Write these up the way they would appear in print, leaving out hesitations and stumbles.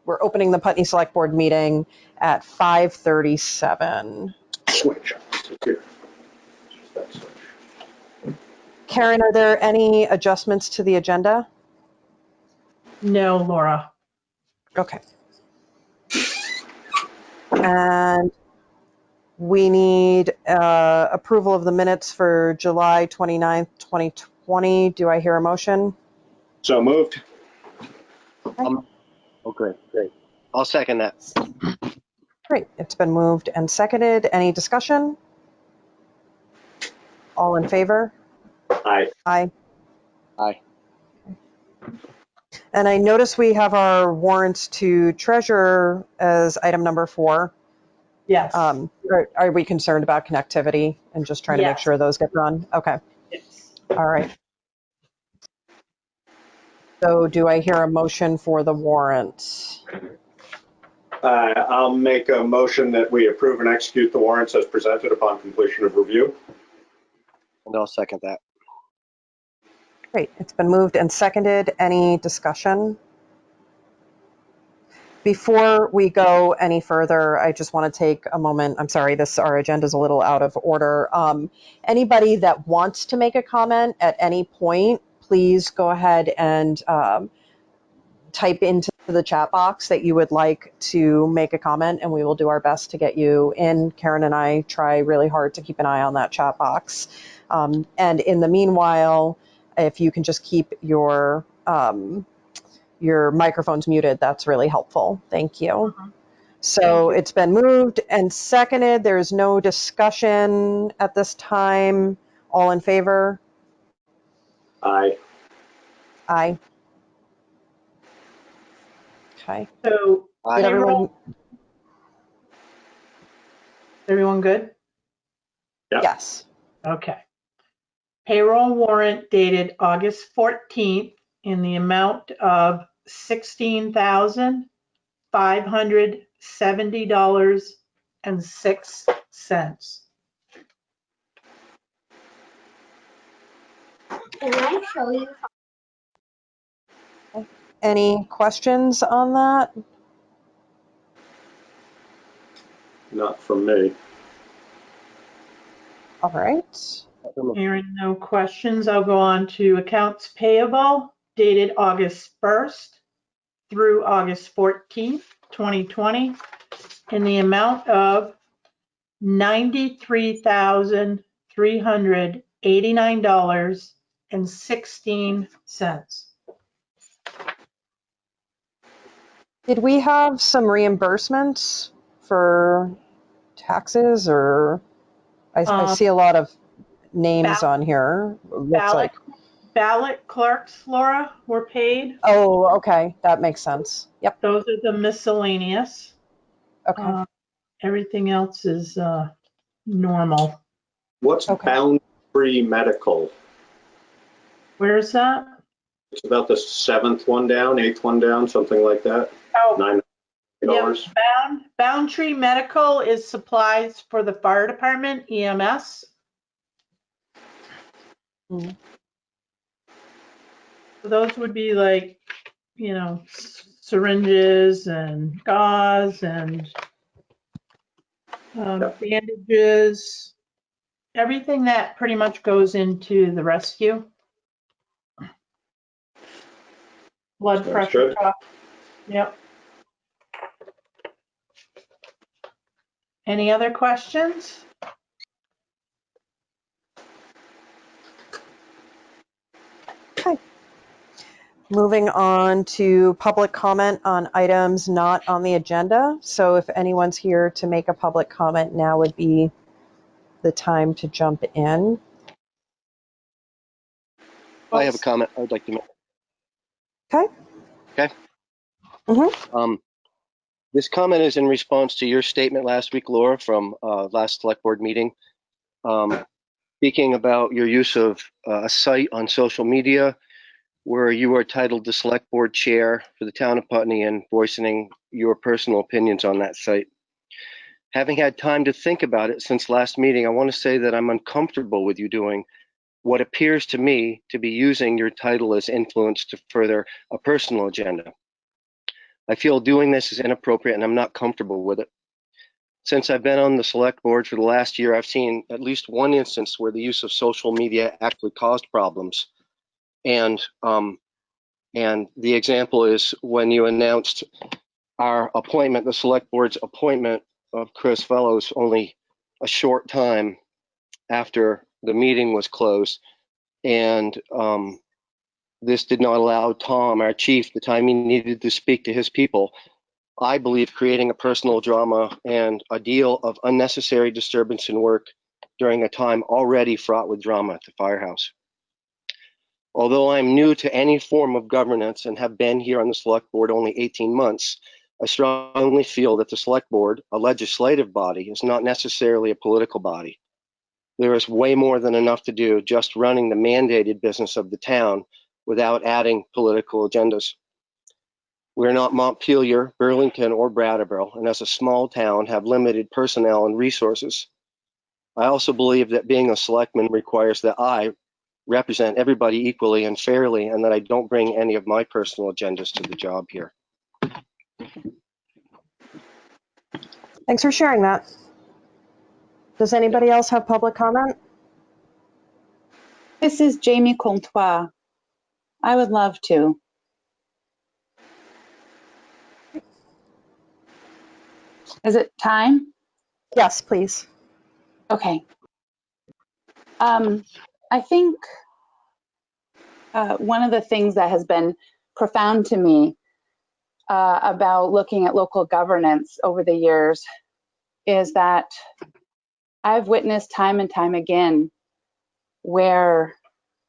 we're opening the Putney Select Board meeting at 5:37. Switch. Here. That switch. Karen, are there any adjustments to the agenda? No, Laura. Okay. And we need approval of the minutes for July 29th, 2020. Do I hear a motion? So moved. Oh, great. I'll second that. Great. It's been moved and seconded. Any discussion? All in favor? Aye. Aye. Aye. And I notice we have our warrants to treasurer as item number 4. Yes. Are we concerned about connectivity and just trying to make Yes. sure those get done? Okay. Yes. All right. So do I hear a motion for the warrants? I'll make a motion that we approve and execute the warrants as presented upon completion of review. And I'll second that. Great. It's been moved and seconded. Any discussion? Before we go any further, I just want to take a moment. I'm sorry, our agenda is a little out of order. Anybody that wants to make a comment at any point, please go ahead and type into the chat box that you would like to make a comment, and we will do our best to get you in. Karen and I try really hard to keep an eye on that chat box. And in the meanwhile, if you can just keep your microphone's muted, that's really helpful. Thank you. Mhm. So it's been moved and seconded. There's no discussion at this time. All in favor? Aye. Aye. Okay. So Aye. Did everyone good? Yep. Yes. Okay. Payroll warrant dated August 14th in the amount of $16,570.06. Can I show you? Any questions on that? Not from me. All right. Hearing no questions, I'll go on to accounts payable dated August 1st through August 14th, 2020, in the amount of $93,389.16. Did we have some reimbursements for taxes, or I see a lot of names on here. Looks like. Ballot clerks, Laura, were paid. Oh, okay. That makes sense. Yep. Those are the miscellaneous. Okay. Everything else is normal. What's Okay. Boundary Medical? Where's that? It's about the 7th one down, 8th one down, something like that. Oh, $9. yep. Boundary Medical is supplies for the fire department, EMS. Mhm. So those would be like, syringes and gauze and bandages, everything that pretty much goes into the rescue. Blood Sounds pressure good. cuff. Yep. Any other questions? Okay. Moving on to public comment on items not on the agenda. So if anyone's here to make a public comment, now would be the time to jump in. I have a comment I'd like to make. Okay. Okay. Mm-hmm. This comment is in response to your statement last week, Laura, from last select board meeting, speaking about your use of a site on social media where you are titled the select board chair for the town of Putney and voicing your personal opinions on that site. Having had time to think about it since last meeting, I want to say that I'm uncomfortable with you doing what appears to me to be using your title as influence to further a personal agenda. I feel doing this is inappropriate and I'm not comfortable with it. Since I've been on the select board for the last year, I've seen at least one instance where the use of social media actually caused problems. And the example is when you announced our appointment, the select board's appointment of Chris Fellows, only a short time after the meeting was closed. And this did not allow Tom, our chief, the time he needed to speak to his people. I believe creating a personal drama and a deal of unnecessary disturbance in work during a time already fraught with drama at the firehouse. Although I'm new to any form of governance and have been here on the select board only 18 months, I strongly feel that the select board, a legislative body, is not necessarily a political body. There is way more than enough to do just running the mandated business of the town without adding political agendas. We're not Montpelier, Burlington, or Brattleboro, and as a small town have limited personnel and resources. I also believe that being a selectman requires that I represent everybody equally and fairly, and that I don't bring any of my personal agendas to the job here. Thanks for sharing that. Does anybody else have public comment? This is Jamie Comtois. I would love to. Is it time? Yes, please. Okay. I think one of the things that has been profound to me about looking at local governance over the years is that I've witnessed time and time again where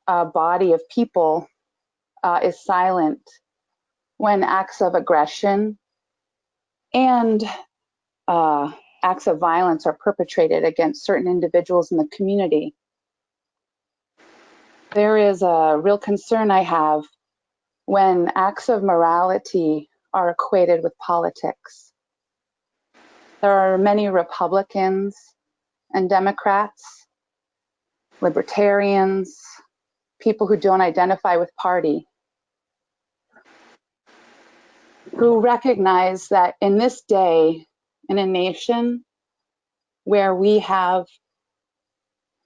a body of people is silent when acts of aggression and acts of violence are perpetrated against certain individuals in the community. There is a real concern I have when acts of morality are equated with politics. There are many Republicans and Democrats, libertarians, people who don't identify with party, who recognize that in this day, in a nation where we have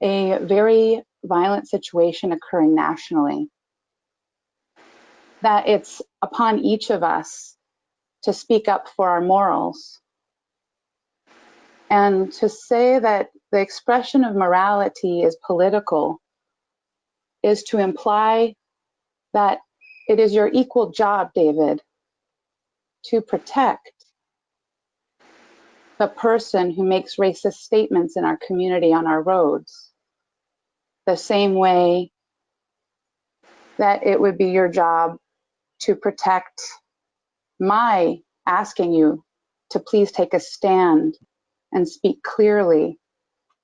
a very violent situation occurring nationally, that it's upon each of us to speak up for our morals and to say that the expression of morality is political is to imply that it is your equal job, David, to protect the person who makes racist statements in our community on our roads, the same way that it would be your job to protect my asking you to please take a stand and speak clearly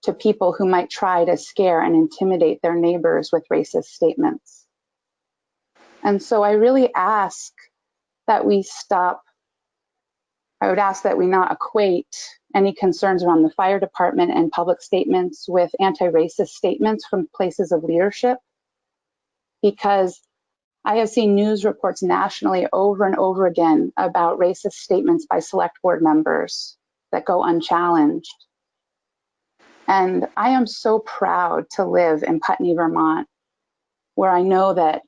to people who might try to scare and intimidate their neighbors with racist statements. And so I really ask that we stop. I would ask that we not equate any concerns around the fire department and public statements with anti-racist statements from places of leadership, because I have seen news reports nationally over and over again about racist statements by select board members that go unchallenged. And I am so proud to live in Putney, Vermont, where I know that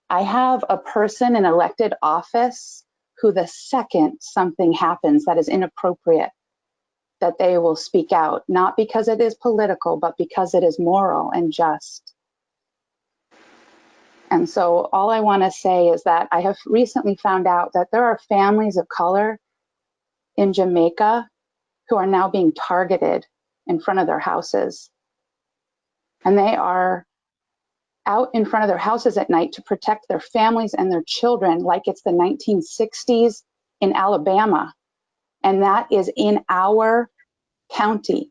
I have a person in elected office who the second something happens that is inappropriate, that they will speak out, not because it is political, but because it is moral and just. And so all I want to say is that I have recently found out that there are families of color in Jamaica who are now being targeted in front of their houses. And they are out in front of their houses at night to protect their families and their children like it's the 1960s in Alabama. And that is in our county.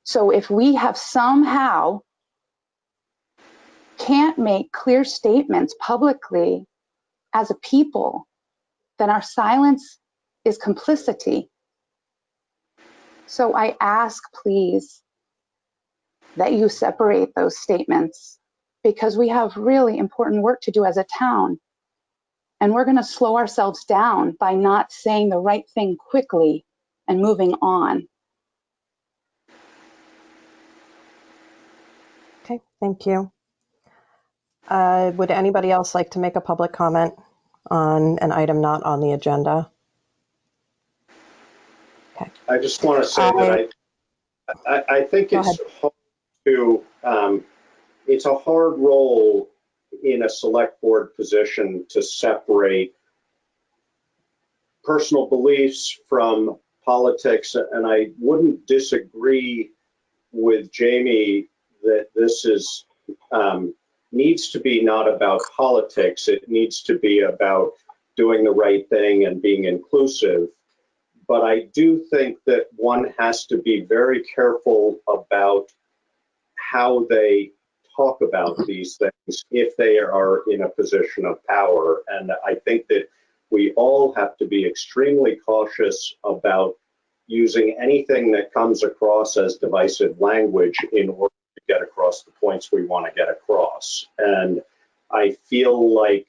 So if we have somehow can't make clear statements publicly as a people, then our silence is complicity. So I ask, please, that you separate those statements, because we have really important work to do as a town. And we're going to slow ourselves down by not saying the right thing quickly and moving on. Okay, thank you. Would anybody else like to make a public comment on an item not on the agenda? Okay. I just want to say that I think Go it's ahead. hard to, it's a hard role in a select board position to separate personal beliefs from politics. And I wouldn't disagree with Jamie that this is, needs to be not about politics. It needs to be about doing the right thing and being inclusive. But I do think that one has to be very careful about how they talk about these things if they are in a position of power. And I think that we all have to be extremely cautious about using anything that comes across as divisive language in order to get across the points we want to get across. And I feel like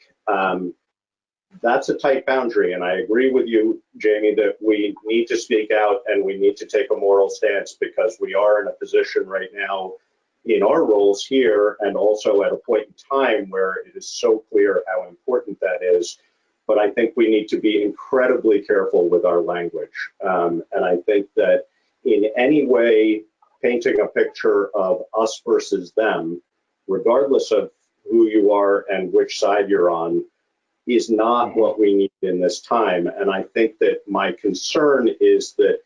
that's a tight boundary. And I agree with you, Jamie, that we need to speak out and we need to take a moral stance because we are in a position right now in our roles here and also at a point in time where it is so clear how important that is. But I think we need to be incredibly careful with our language. And I think that in any way, painting a picture of us versus them, regardless of who you are and which side you're on, is not what we need in this time. And I think that my concern is that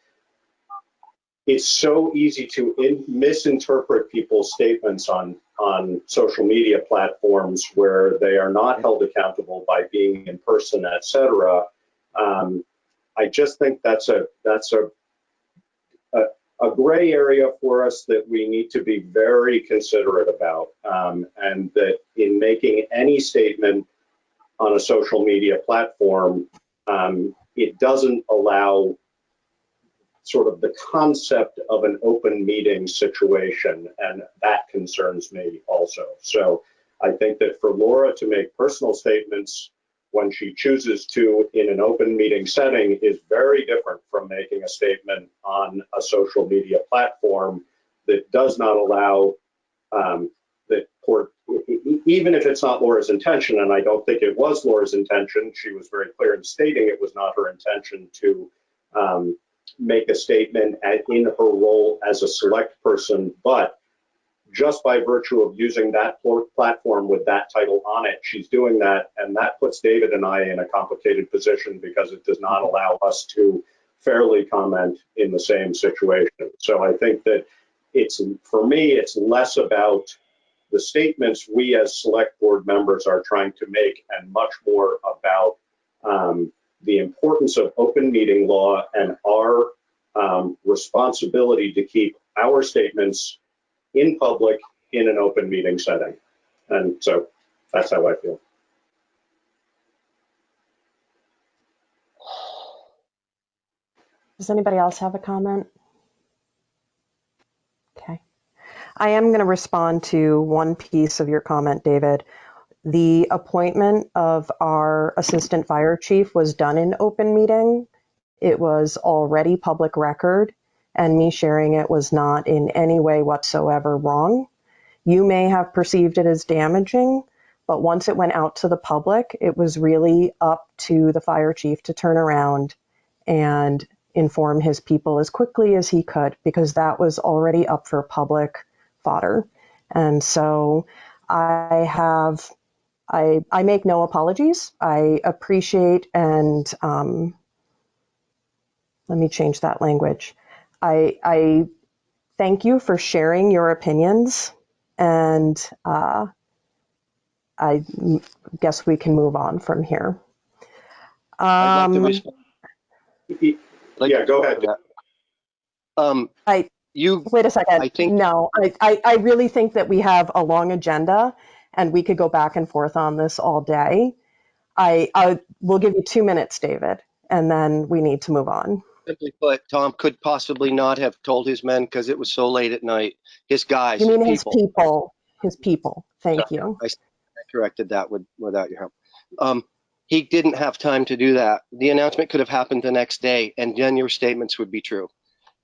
it's so easy to misinterpret people's statements on social media platforms where they are not held accountable by being in person, et cetera. I just think that's a gray area for us that we need to be very considerate about. And that in making any statement on a social media platform, it doesn't allow sort of the concept of an open meeting situation, and that concerns me also. So I think that for Laura to make personal statements when she chooses to in an open meeting setting is very different from making a statement on a social media platform that does not allow even if it's not Laura's intention, and I don't think it was Laura's intention, she was very clear in stating it was not her intention to make a statement in her role as a select person, but just by virtue of using that platform with that title on it, she's doing that, and that puts David and I in a complicated position because it does not allow us to fairly comment in the same situation. So I think that for me, it's less about the statements we as select board members are trying to make and much more about the importance of open meeting law and our responsibility to keep our statements in public in an open meeting setting. And so that's how I feel. Does anybody else have a comment? Okay. I am going to respond to one piece of your comment, David. The appointment of our assistant fire chief was done in open meeting. It was already public record, and me sharing it was not in any way whatsoever wrong. You may have perceived it as damaging, but once it went out to the public, it was really up to the fire chief to turn around and inform his people as quickly as he could, because that was already up for public fodder. And so I make no apologies. I appreciate and let me change that language. I thank you for sharing your opinions, and I guess we can move on from here. I'd like to respond. Yeah, go ahead. Wait a second. I think, no, I really think that we have a long agenda and we could go back and forth on this all day. I will give you 2 minutes, David, and then we need to move on. simply put, Tom could possibly not have told his men because it was so late at night. His guys, You mean his people. his people. Thank Sorry, you. I corrected that without your help. He didn't have time to do that. The announcement could have happened the next day, and then your statements would be true.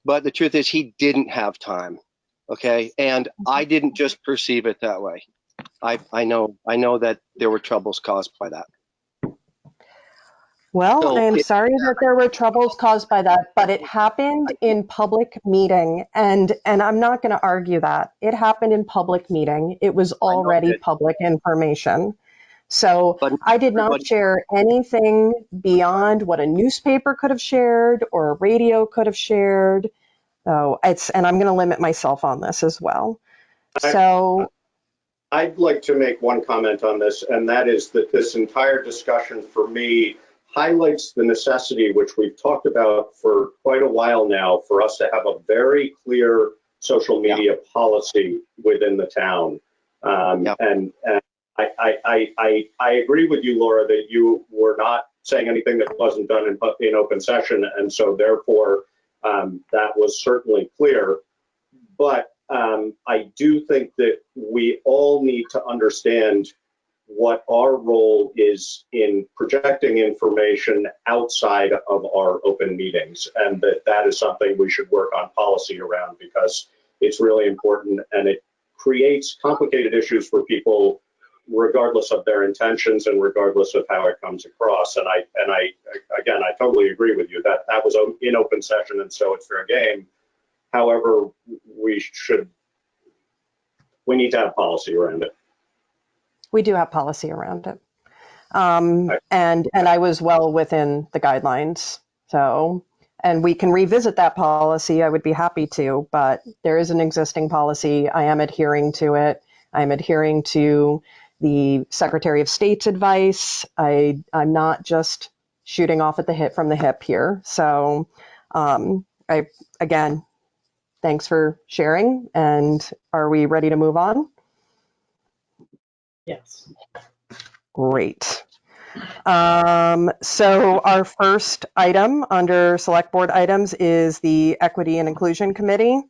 But the truth is, he didn't have time. Okay, and I didn't just perceive it that way. I know that there were troubles caused by that. Well, So I'm sorry that there were troubles caused by that, but it happened in public meeting, and I'm not going to argue that. It happened in public meeting. It was already public information. So but I did not share anything beyond what a newspaper could have shared or a radio could have shared. So and I'm going to limit myself on this as well. So I'd like to make one comment on this, and that is that this entire discussion for me highlights the necessity, which we've talked about for quite a while now, for us to have a very clear social media policy within the town. And I agree with you, Laura, that you were not saying anything that wasn't done in open session, and so therefore that was certainly clear. But I do think that we all need to understand what our role is in projecting information outside of our open meetings, and that is something we should work on policy around, because it's really important and it creates complicated issues for people regardless of their intentions and regardless of how it comes across. And I again, I totally agree with you that that was in open session, and so it's fair game. However, we need to have policy around it. we do have policy around it. And I was well within the guidelines. So, and we can revisit that policy. I would be happy to, but there is an existing policy. I am adhering to it. I'm adhering to the Secretary of State's advice. I'm not just shooting off at the hip from the hip here. So, again, thanks for sharing. And are we ready to move on? Yes. Great. So our first item under Select Board items is the Equity and Inclusion Committee.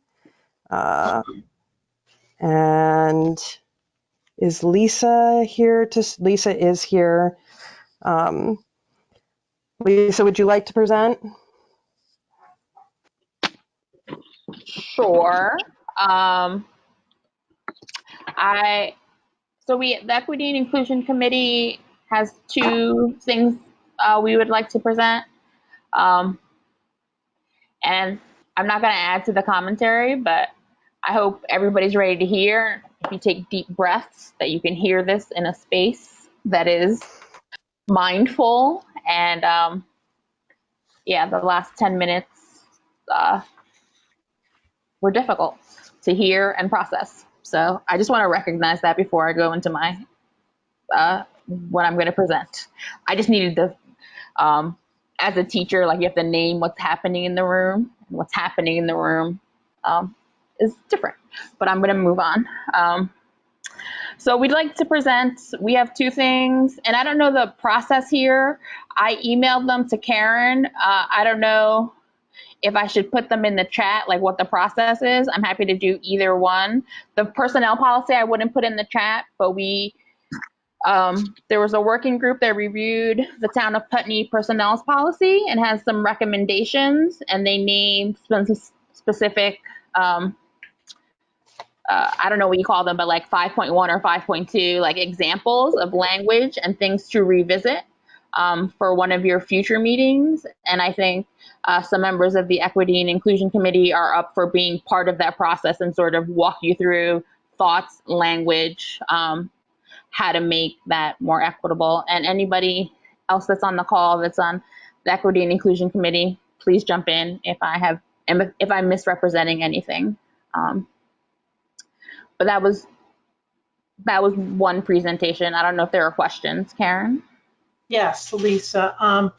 And is Lisa here? Lisa is here. Lisa, would you like to present? Sure. The Equity and Inclusion Committee has two things we would like to present. And I'm not going to add to the commentary, but I hope everybody's ready to hear. If you take deep breaths, that you can hear this in a space that is mindful. And the last 10 minutes were difficult to hear and process. So I just want to recognize that before I go into my what I'm going to present. I just needed to, as a teacher, like you have to name what's happening in the room. And what's happening in the room is different, but I'm going to move on. So we'd like to present, we have two things, and I don't know the process here. I emailed them to Karen. I don't know if I should put them in the chat, like what the process is. I'm happy to do either one. The personnel policy I wouldn't put in the chat, but there was a working group that reviewed the town of Putney personnel policy and has some recommendations, and they named some specific, I don't know what you call them, but like 5.1 or 5.2, like examples of language and things to revisit for one of your future meetings. And I think some members of the Equity and Inclusion Committee are up for being part of that process and sort of walk you through thoughts, language, how to make that more equitable. And anybody else that's on the call that's on the Equity and Inclusion Committee, please jump in if I'm misrepresenting anything. But that was one presentation. I don't know if there are questions, Karen. Yes, Lisa.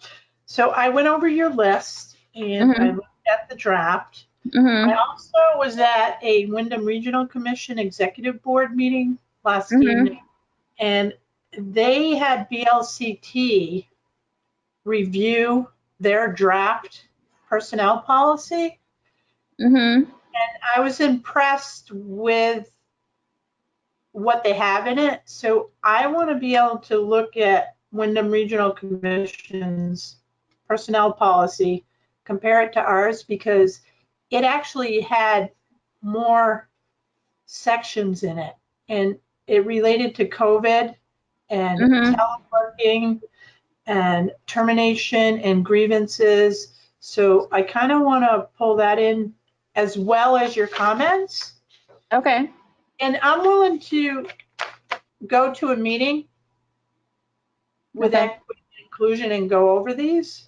So I went over your list and I looked at the draft. I also was at a Wyndham Regional Commission Executive Board meeting last evening, and they had VLCT review their draft personnel policy. And I was impressed with what they have in it. So I want to be able to look at Wyndham Regional Commission's personnel policy, compare it to ours, because it actually had more sections in it, and it related to COVID and Mhm. teleworking and termination and grievances. So I kind of want to pull that in as well as your comments. Okay. And I'm willing to go to a meeting with Okay. equity and inclusion and go over these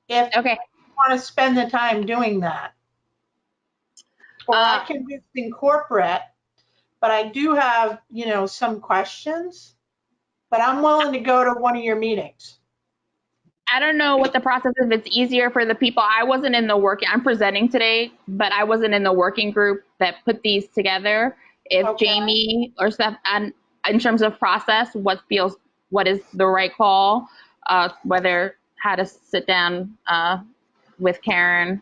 if Okay. you want to spend the time doing that. Or I Uh, can just incorporate, but I do have, some questions, but I'm willing to go to one of your meetings. I don't know what the process is. If it's easier for the people. I wasn't in the working. I'm presenting today, but I wasn't in the working group that put these together. If Okay. Jamie or Steph, and in terms of process, what is the right call? Whether how to sit down with Karen,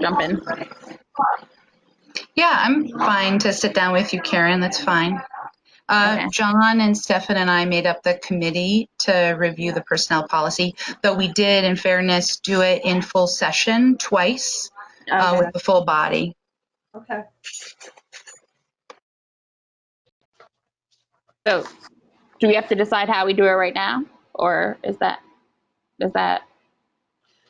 jump in. Yeah, I'm fine to sit down with you, Karen. That's fine. Okay. John and Stefan and I made up the committee to review the personnel policy, though we did, in fairness, do it in full session twice Okay. with the full body. Okay. So, do we have to decide how we do it right now, or is that?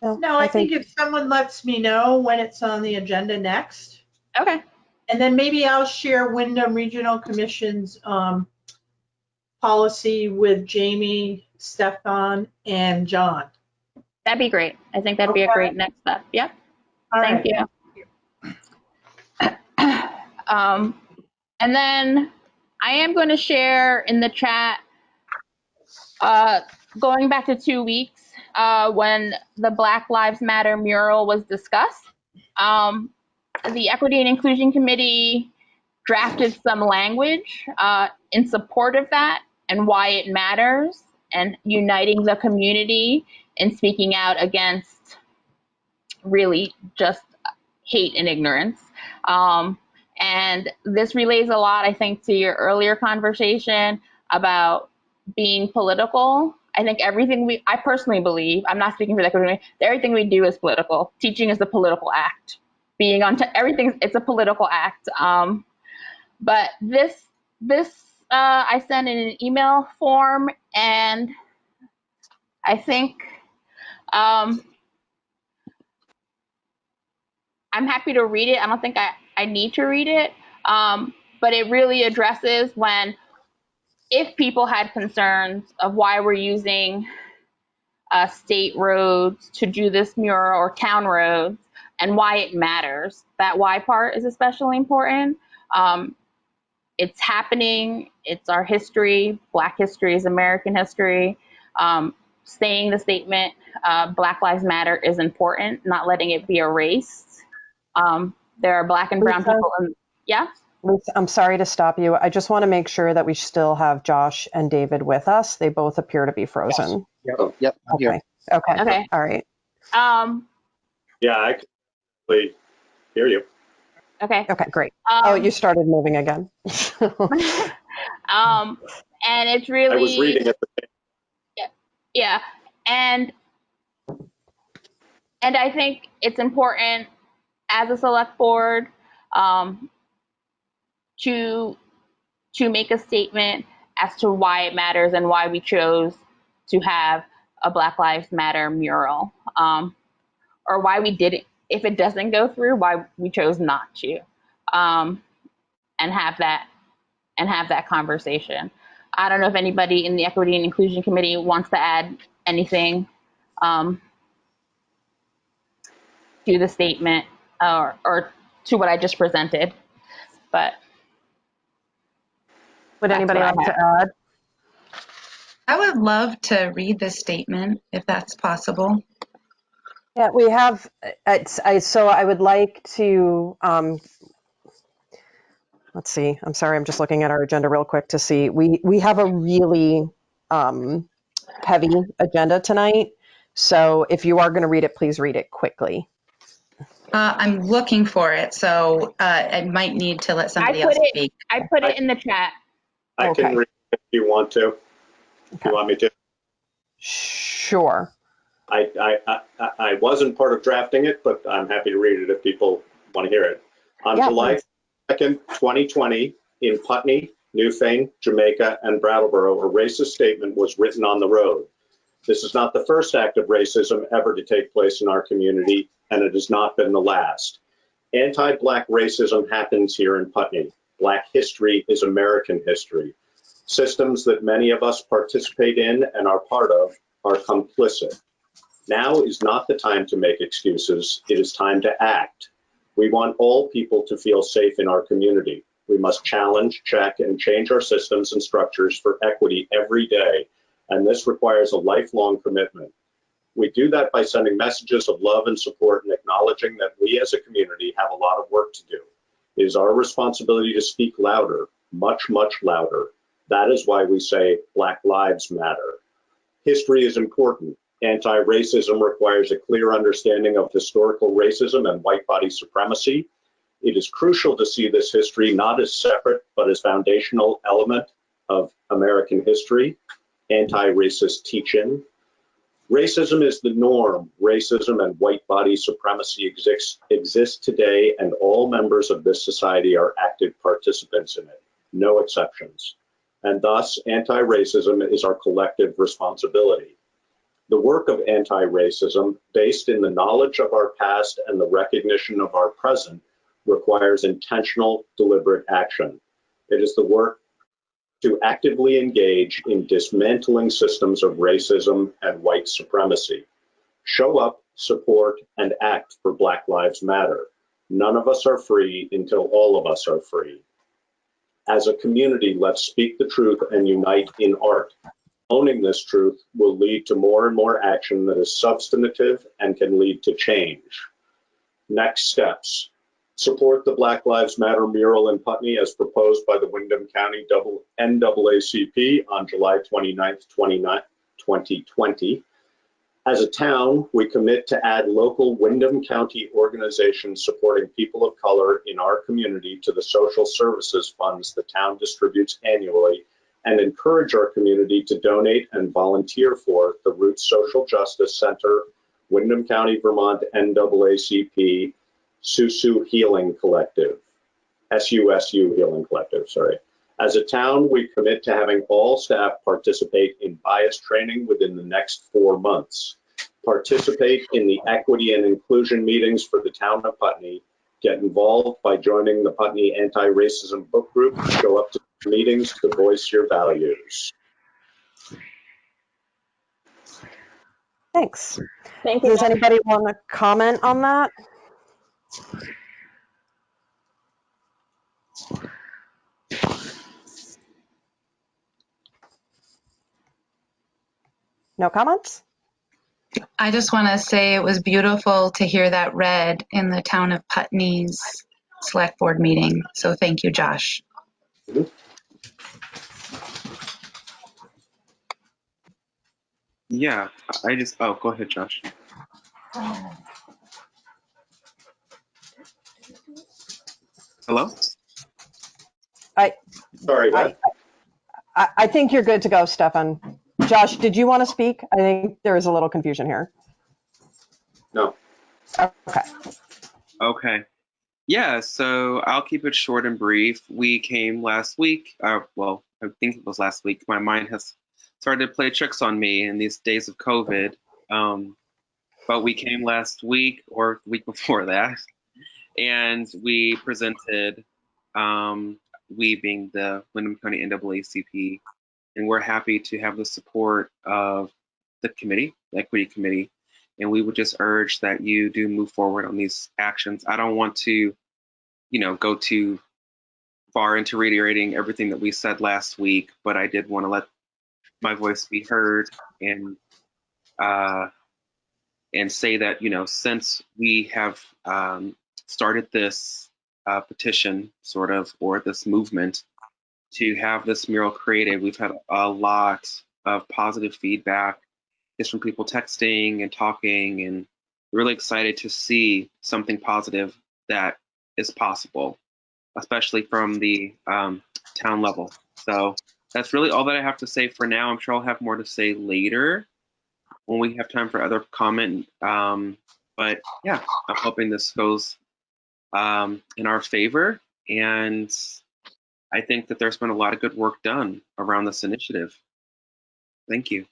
No, I think if someone lets me know when it's on the agenda next, Okay? and then maybe I'll share Wyndham Regional Commission's policy with Jamie, Stefan, and John. That'd be great. I think that'd be a great next step. Yep. All Thank right. you. And then I am going to share in the chat, going back to 2 weeks when the Black Lives Matter mural was discussed. The Equity and Inclusion Committee drafted some language in support of that and why it matters, and uniting the community and speaking out against really just hate and ignorance. And this relays a lot, I think, to your earlier conversation about being political. I think I personally believe, I'm not speaking for the community, everything we do is political. Teaching is a political act. Being on everything, it's a political act. But this I sent in an email form, and I think I'm happy to read it. I don't think I need to read it, but it really addresses if people had concerns of why we're using state roads to do this mural or town roads, and why it matters. That why part is especially important. It's happening. It's our history. Black history is American history. Saying the statement, Black Lives Matter is important, not letting it be erased. There are Black and brown people. Yeah? Lisa, I'm sorry to stop you. I just want to make sure that we still have Josh and David with us. They both appear to be frozen. Yes. Oh, yep. I'm here. Okay. All right. Yeah, I can really hear you. Okay, great. You started moving again. and it's really. I was reading it. Yeah, and I think it's important as a select board to make a statement as to why it matters and why we chose to have a Black Lives Matter mural, or why we didn't. If it doesn't go through, why we chose not to, and have that conversation. I don't know if anybody in the Equity and Inclusion Committee wants to add anything to the statement or to what I just presented, but Would that's anybody what I like to have. add? I would love to read the statement if that's possible. Yeah, we have. So I would like to. Let's see. I'm sorry. I'm just looking at our agenda real quick to see. We have a really heavy agenda tonight. So if you are going to read it, please read it quickly. I'm looking for it, so I might need to let somebody else speak. I put it in the chat. I can read it if you want to. If you want me to. Sure. I wasn't part of drafting it, but I'm happy to read it if people want to hear it. On Yeah, July 2nd, 2020, in Putney, Newfane, Jamaica, and Brattleboro, a racist statement was written on the road. This is not the first act of racism ever to take place in our community, and it has not been the last. Anti-Black racism happens here in Putney. Black history is American history. Systems that many of us participate in and are part of are complicit. Now is not the time to make excuses. It is time to act. We want all people to feel safe in our community. We must challenge, check, and change our systems and structures for equity every day, and this requires a lifelong commitment. We do that by sending messages of love and support and acknowledging that we as a community have a lot of work to do. It is our responsibility to speak louder, much, much louder. That is why we say Black Lives Matter. History is important. Anti-racism requires a clear understanding of historical racism and white body supremacy. It is crucial to see this history not as separate, but as foundational element of American history. Anti-racist teach-in. Racism is the norm. Racism and white body supremacy exist today, and all members of this society are active participants in it, no exceptions. And thus, anti-racism is our collective responsibility. The work of anti-racism, based in the knowledge of our past and the recognition of our present, requires intentional, deliberate action. It is the work to actively engage in dismantling systems of racism and white supremacy. Show up, support, and act for Black Lives Matter. None of us are free until all of us are free. As a community, let's speak the truth and unite in art. Owning this truth will lead to more and more action that is substantive and can lead to change. Next steps. Support the Black Lives Matter mural in Putney as proposed by the Windham County NAACP on July 29, 2020. As a town, we commit to add local Windham County organizations supporting people of color in our community to the social services funds the town distributes annually, and encourage our community to donate and volunteer for the Roots Social Justice Center, Windham County, Vermont NAACP, SUSU Healing Collective, SUSU Healing Collective, sorry. As a town, we commit to having all staff participate in bias training within the next 4 months. Participate in the equity and inclusion meetings for the town of Putney. Get involved by joining the Putney Anti-Racism Book Group. Show up to meetings to voice your values. Thanks. Thank you. Does anybody want to comment on that? No comments? I just want to say it was beautiful to hear that read in the town of Putney's select board meeting. So thank you, Josh. Yeah, go ahead, Josh. Hello? Sorry, what? I think you're good to go, Stefan. Josh, did you want to speak? I think there is a little confusion here. No. Okay. Okay. Yeah, so I'll keep it short and brief. We came last week. Well, I think it was last week. My mind has started to play tricks on me in these days of COVID. But we came last week or the week before that, and we presented, we being the Windham County NAACP, and we're happy to have the support of the committee, the equity committee, and we would just urge that you do move forward on these actions. I don't want to, go too far into reiterating everything that we said last week, but I did want to let my voice be heard and say that, since we have started this petition, sort of, or this movement to have this mural created, we've had a lot of positive feedback just from people texting and talking, and really excited to see something positive that is possible, especially from the town level. So that's really all that I have to say for now. I'm sure I'll have more to say later, when we have time for other comment. But yeah, I'm hoping this goes in our favor. And I think that there's been a lot of good work done around this initiative. Thank you.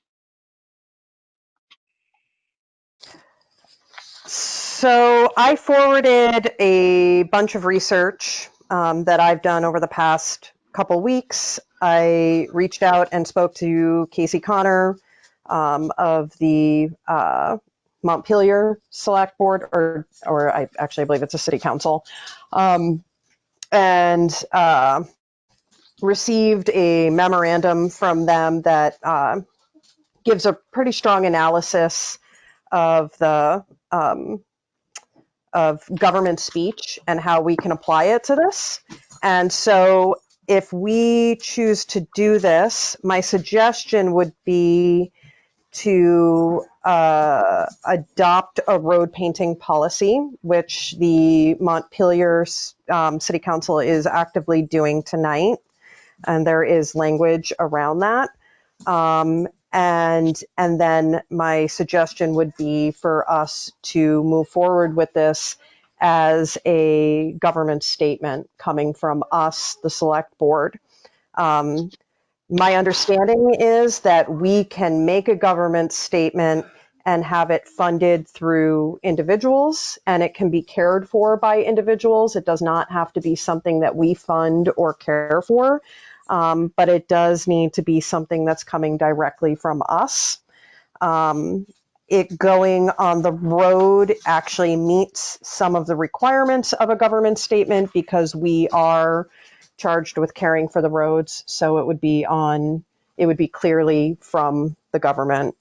So I forwarded a bunch of research that I've done over the past couple weeks. I reached out and spoke to Casey Connor of the Montpelier Selectboard, or I actually believe it's a city council, and received a memorandum from them that gives a pretty strong analysis of the of government speech and how we can apply it to this. And so if we choose to do this, my suggestion would be to adopt a road painting policy, which the Montpelier City Council is actively doing tonight. And there is language around that. And then my suggestion would be for us to move forward with this as a government statement coming from us, the select board. My understanding is that we can make a government statement and have it funded through individuals, and it can be cared for by individuals. It does not have to be something that we fund or care for. But it does need to be something that's coming directly from us. It going on the road actually meets some of the requirements of a government statement because we are charged with caring for the roads. So it would be clearly from the government.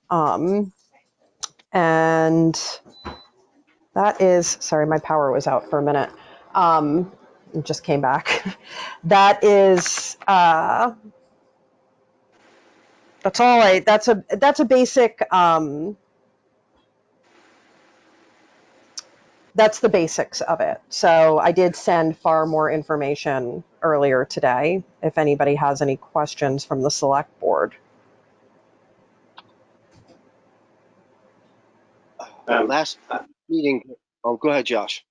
And that is, sorry, my power was out for a minute. It just came back. That is, that's all that's a basic, that's the basics of it. So I did send far more information earlier today, if anybody has any questions from the select board. Last meeting, oh, go ahead, Josh.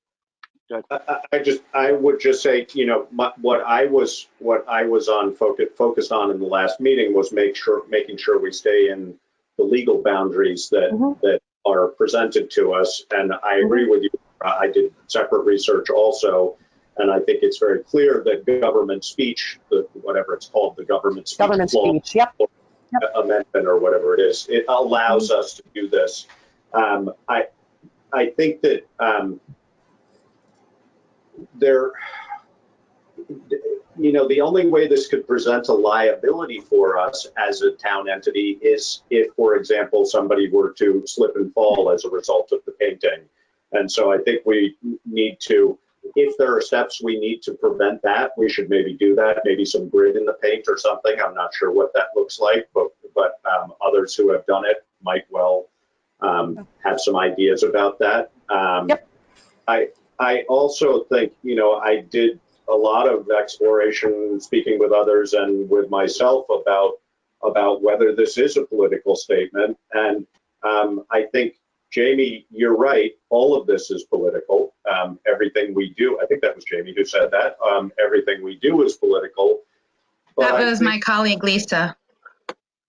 Go ahead. I would just say, you know, what I was on focused on in the last meeting was making sure we stay in the legal boundaries that are presented to us. And I agree with you. I did separate research also, and I think it's very clear that government speech, whatever it's called, the government speech Yep. amendment or whatever it is, it allows us to do this. I think that you know, the only way this could present a liability for us as a town entity is if, for example, somebody were to slip and fall as a result of the painting. And so I think we need to, if there are steps we need to prevent that, we should maybe do that, maybe some grid in the paint or something. I'm not sure what that looks like, but others who have done it might well have some ideas about that. Yep. I also think, you know, I did a lot of exploration speaking with others and with myself about whether this is a political statement. And I think, Jamie, you're right. All of this is political. Everything we do, I think that was Jamie who said that. Everything we do is political. But that was my colleague, Lisa.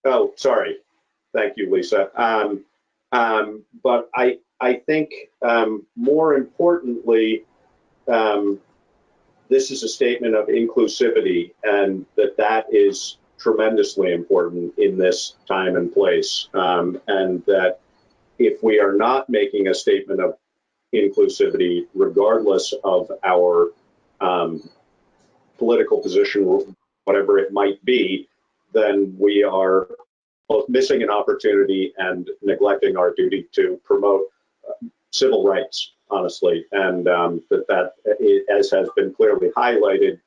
Oh, sorry. Thank you, Lisa. But I think more importantly, this is a statement of inclusivity, and that is tremendously important in this time and place. And that if we are not making a statement of inclusivity, regardless of our political position, whatever it might be, then we are both missing an opportunity and neglecting our duty to promote civil rights, honestly. And as has been clearly highlighted,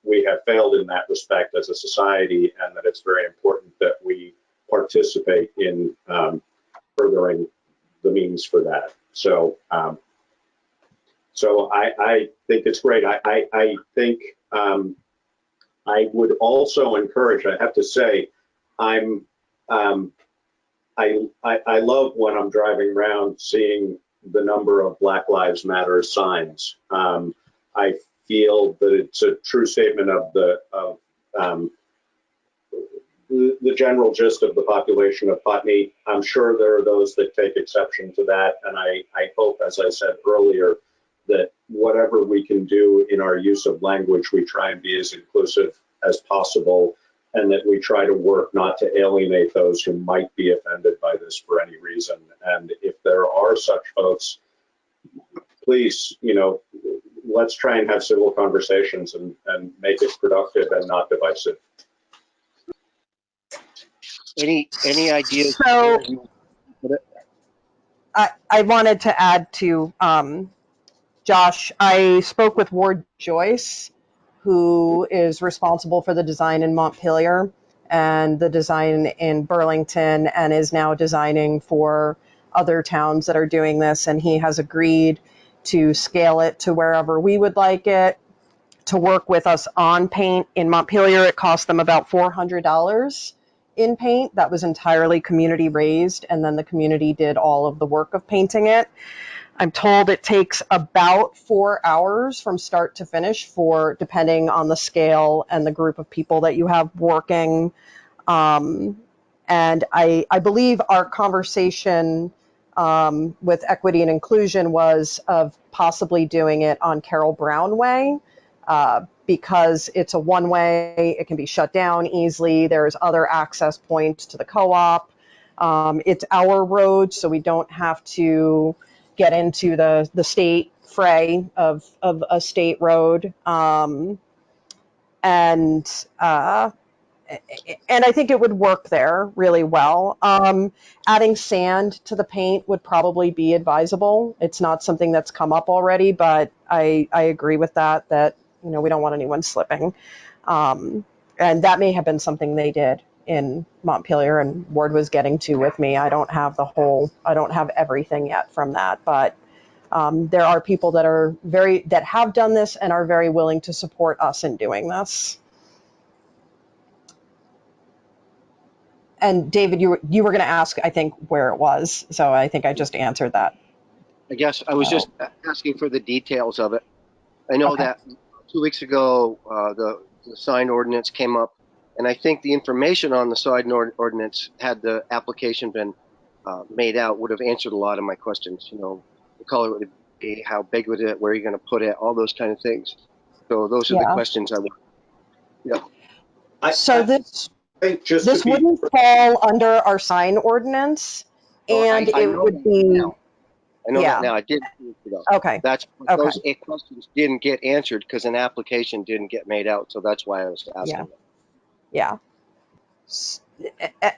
we have failed in that respect as a society, and that it's very important that we participate in furthering the means for that. So, I think it's great. I think I would also encourage, I have to say, I'm I love when I'm driving around seeing the number of Black Lives Matter signs. I feel that it's a true statement of the general gist of the population of Putney. I'm sure there are those that take exception to that, and I hope, as I said earlier, that whatever we can do in our use of language, we try and be as inclusive as possible, and that we try to work not to alienate those who might be offended by this for any reason. And if there are such folks, please, let's try and have civil conversations and make it productive and not divisive. Any ideas? So I wanted to add to Josh. I spoke with Ward Joyce, who is responsible for the design in Montpelier and the design in Burlington, and is now designing for other towns that are doing this. And he has agreed to scale it to wherever we would like it, to work with us on paint. In Montpelier, it cost them about $400 in paint. That was entirely community raised, and then the community did all of the work of painting it. I'm told it takes about 4 hours from start to finish, depending on the scale and the group of people that you have working. And I believe our conversation with equity and inclusion was of possibly doing it on Carroll Brown Way, because it's a one-way, it can be shut down easily. There's other access points to the co-op. It's our road, so we don't have to get into the state fray of a state road. And I think it would work there really well. Adding sand to the paint would probably be advisable. It's not something that's come up already, but I agree with that we don't want anyone slipping. And that may have been something they did in Montpelier, and Ward was getting to with me. I don't have everything yet from that, but there are people that have done this and are very willing to support us in doing this. And David, you were going to ask, I think, where it was. So I think I just answered that. I guess I was just asking for the details of it. I know that 2 weeks ago, the sign ordinance came up, and I think the information on the sign ordinance, had the application been made out, would have answered a lot of my questions. The color would be, how big was it, where are you going to put it, all those kind of things. So those are the questions I would. Yeah. So this wouldn't fall under our sign ordinance, and I it would be. I know that now. I did. Okay. Those questions didn't get answered because an application didn't get made out. So that's why I was asking. Yeah.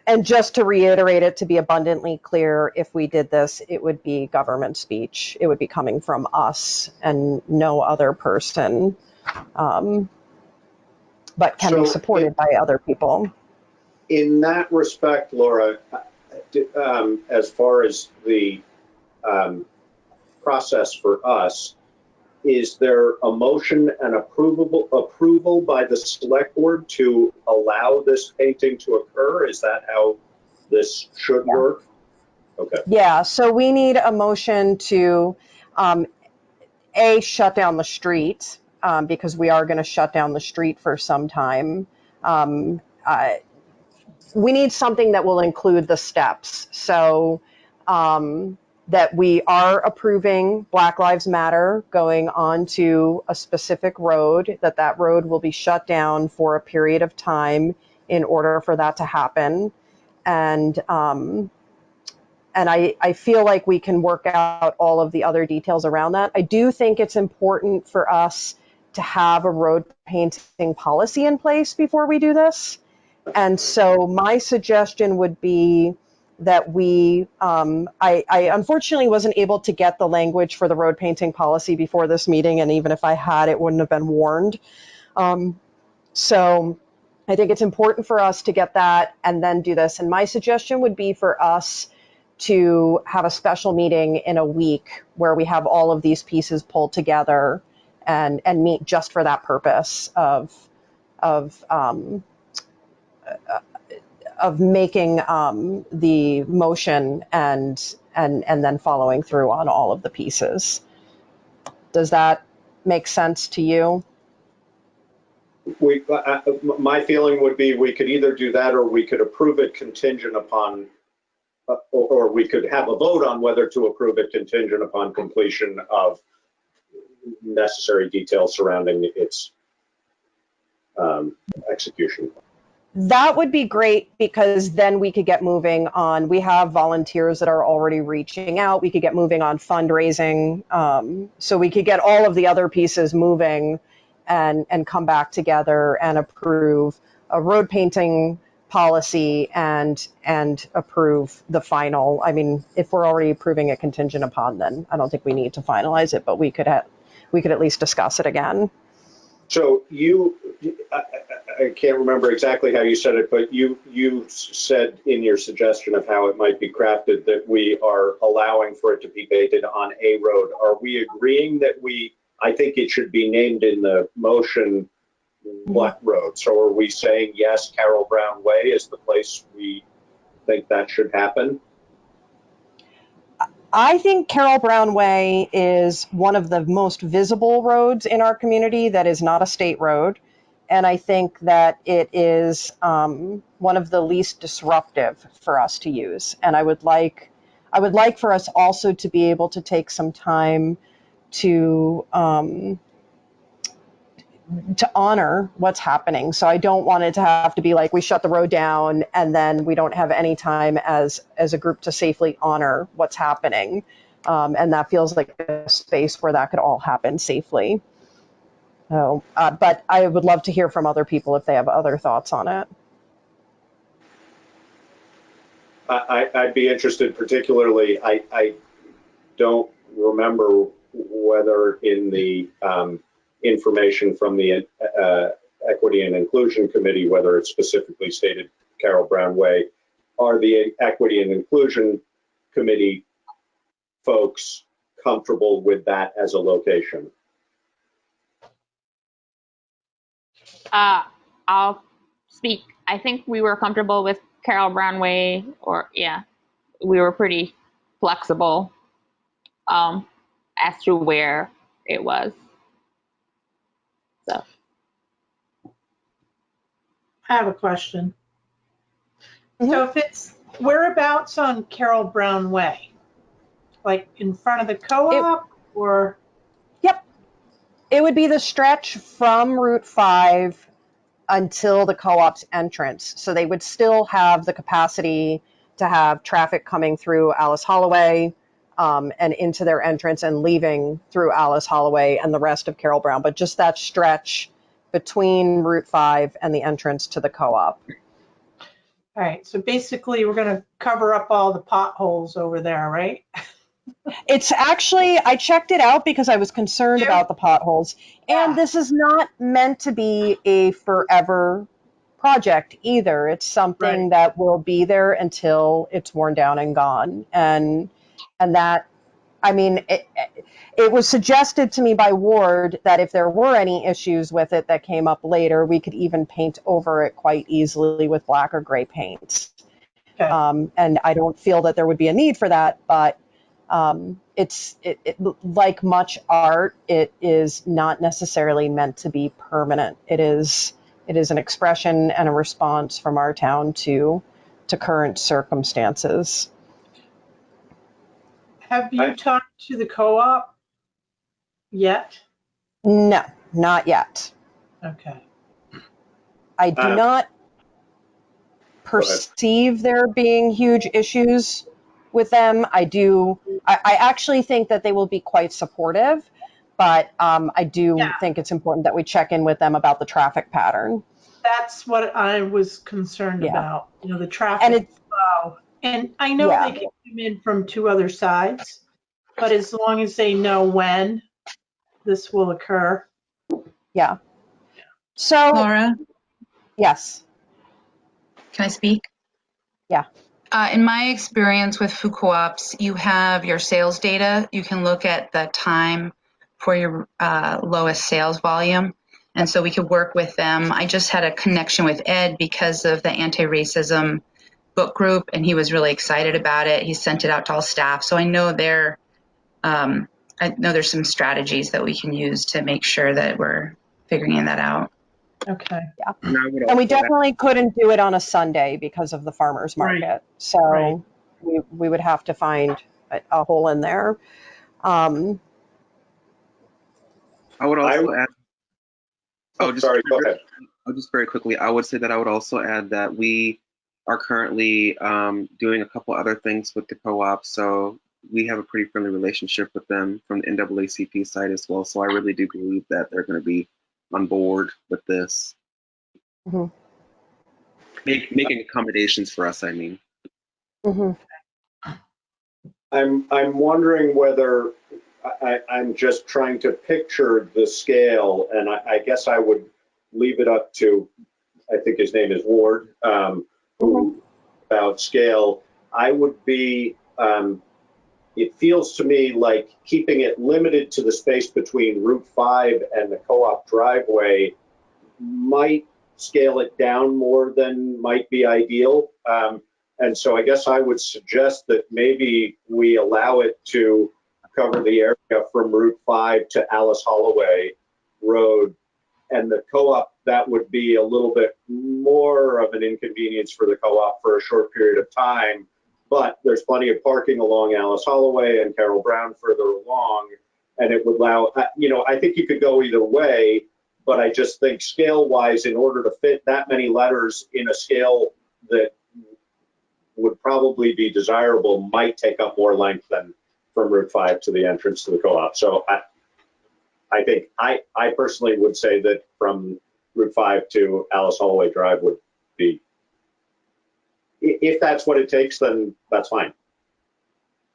And just to reiterate it, to be abundantly clear, if we did this, it would be government speech. It would be coming from us and no other person, but can be supported by other people. In that respect, Laura, as far as the process for us, is there a motion and approval by the select board to allow this painting to occur? Is that how this should work? Okay. Yeah, so we need a motion to shut down the street, because we are going to shut down the street for some time. We need something that will include the steps. So that we are approving Black Lives Matter going onto a specific road, that road will be shut down for a period of time in order for that to happen. And I feel like we can work out all of the other details around that. I do think it's important for us to have a road painting policy in place before we do this. And so my suggestion would be that I unfortunately wasn't able to get the language for the road painting policy before this meeting, and even if I had, it wouldn't have been warned. So I think it's important for us to get that and then do this. And my suggestion would be for us to have a special meeting in a week where we have all of these pieces pulled together and meet just for that purpose of of making the motion and then following through on all of the pieces. Does that make sense to you? My feeling would be we could either do that or we could approve it contingent upon, or we could have a vote on whether to approve it contingent upon completion of necessary details surrounding its execution. That would be great, because then we could get moving on. We have volunteers that are already reaching out. We could get moving on fundraising. So we could get all of the other pieces moving and come back together and approve a road painting policy and approve the final. I mean, if we're already approving it contingent upon, then I don't think we need to finalize it, but we could at least discuss it again. So I can't remember exactly how you said it, but you said in your suggestion of how it might be crafted that we are allowing for it to be painted on a road. Are we agreeing that I think it should be named in the motion what road? So are we saying, yes, Carol Brown Way is the place we think that should happen? I think Carol Brown Way is one of the most visible roads in our community that is not a state road. And I think that it is one of the least disruptive for us to use. And I would like for us also to be able to take some time to honor what's happening. So I don't want it to have to be like we shut the road down and then we don't have any time as a group to safely honor what's happening. And that feels like a space where that could all happen safely. So, but I would love to hear from other people if they have other thoughts on it. I'd be interested, particularly, I don't remember whether in the information from the Equity and Inclusion Committee, whether it specifically stated Carol Brown Way. Are the Equity and Inclusion Committee folks comfortable with that as a location? I'll speak. I think we were comfortable with Carol Brown Way, we were pretty flexible as to where it was. So I have a question. Mm-hmm. So if it's whereabouts on Carol Brown Way, like in front of the co-op, or? Yep. It would be the stretch from Route 5 until the co-op's entrance. So they would still have the capacity to have traffic coming through Alice Holloway and into their entrance and leaving through Alice Holloway and the rest of Carol Brown, but just that stretch between Route 5 and the entrance to the co-op. All right, so basically we're going to cover up all the potholes over there, right? It's actually, I checked it out because I was concerned about the potholes. And this is not meant to be a forever project either. It's something that will be there until it's worn down and gone. And that, I mean, it was suggested to me by Ward that if there were any issues with it that came up later, we could even paint over it quite easily with black or gray paints. Okay. And I don't feel that there would be a need for that, but it's like much art, it is not necessarily meant to be permanent. It is an expression and a response from our town to current circumstances. Have you talked to the co-op yet? No, not yet. Okay. I do not perceive there being huge issues with them. I actually think that they will be quite supportive, but I do think it's important that we check in with them about the traffic pattern. That's what I was concerned about, the traffic flow. And I know they can come in from two other sides, but as long as they know when this will occur. Yeah. So, Laura? Yes. Can I speak? Yeah. In my experience with food co-ops, you have your sales data. You can look at the time for your lowest sales volume. And so we could work with them. I just had a connection with Ed because of the anti-racism book group, and he was really excited about it. He sent it out to all staff. So I know there's some strategies that we can use to make sure that we're figuring that out. Okay. Yeah. And I would And we also add- definitely couldn't do it on a Sunday because of the farmer's Right. market. So Right. we would have to find a hole in there. I would also add. Sorry, go ahead. Just very quickly, I would say that I would also add that we are currently doing a couple other things with the co-op. So we have a pretty friendly relationship with them from the NAACP side as well. So I really do believe that they're going to be on board with this. Mhm. Making accommodations for us, I mean. Mhm. I'm wondering whether I'm just trying to picture the scale, and I guess I would leave it up to, I think his name is Ward, who about scale. I would be, it feels to me like keeping it limited to the space between Route 5 and the co-op driveway might scale it down more than might be ideal. And so I guess I would suggest that maybe we allow it to cover the area from Route 5 to Alice Holloway Road. And the co-op, that would be a little bit more of an inconvenience for the co-op for a short period of time. But there's plenty of parking along Alice Holloway and Carol Brown further along. And it would allow, I think you could go either way. But I just think scale-wise, in order to fit that many letters in a scale that would probably be desirable, might take up more length than from Route 5 to the entrance to the co-op. So I think I personally would say that from Route 5 to Alice Holloway Drive would be, if that's what it takes, then that's fine.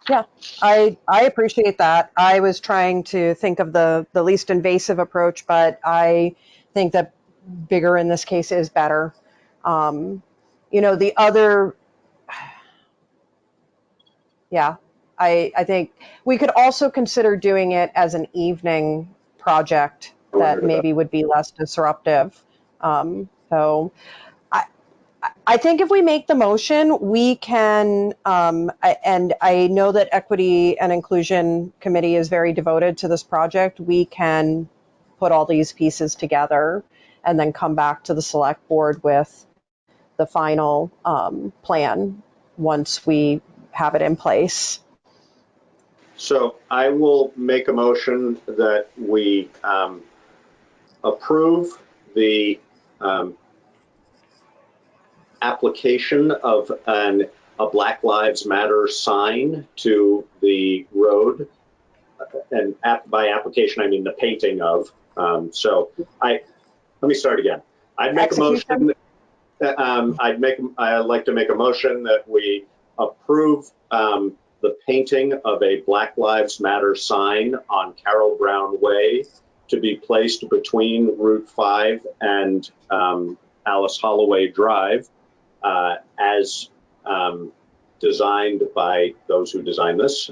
Yeah, I appreciate that. I was trying to think of the least invasive approach, but I think that bigger in this case is better. The other, yeah, I think we could also consider doing it as an evening project that maybe would be less disruptive. So I think if we make the motion, we can, and I know that Equity and Inclusion Committee is very devoted to this project, we can put all these pieces together and then come back to the select board with the final plan once we have it in place. So I will make a motion that we approve the application of a Black Lives Matter sign to the road, and by application I mean the painting of. Let me start again. I'd make Execution. a motion. I'd like to make a motion that we approve the painting of a Black Lives Matter sign on Carol Brown Way to be placed between Route 5 and Alice Holloway Drive, as designed by those who designed this,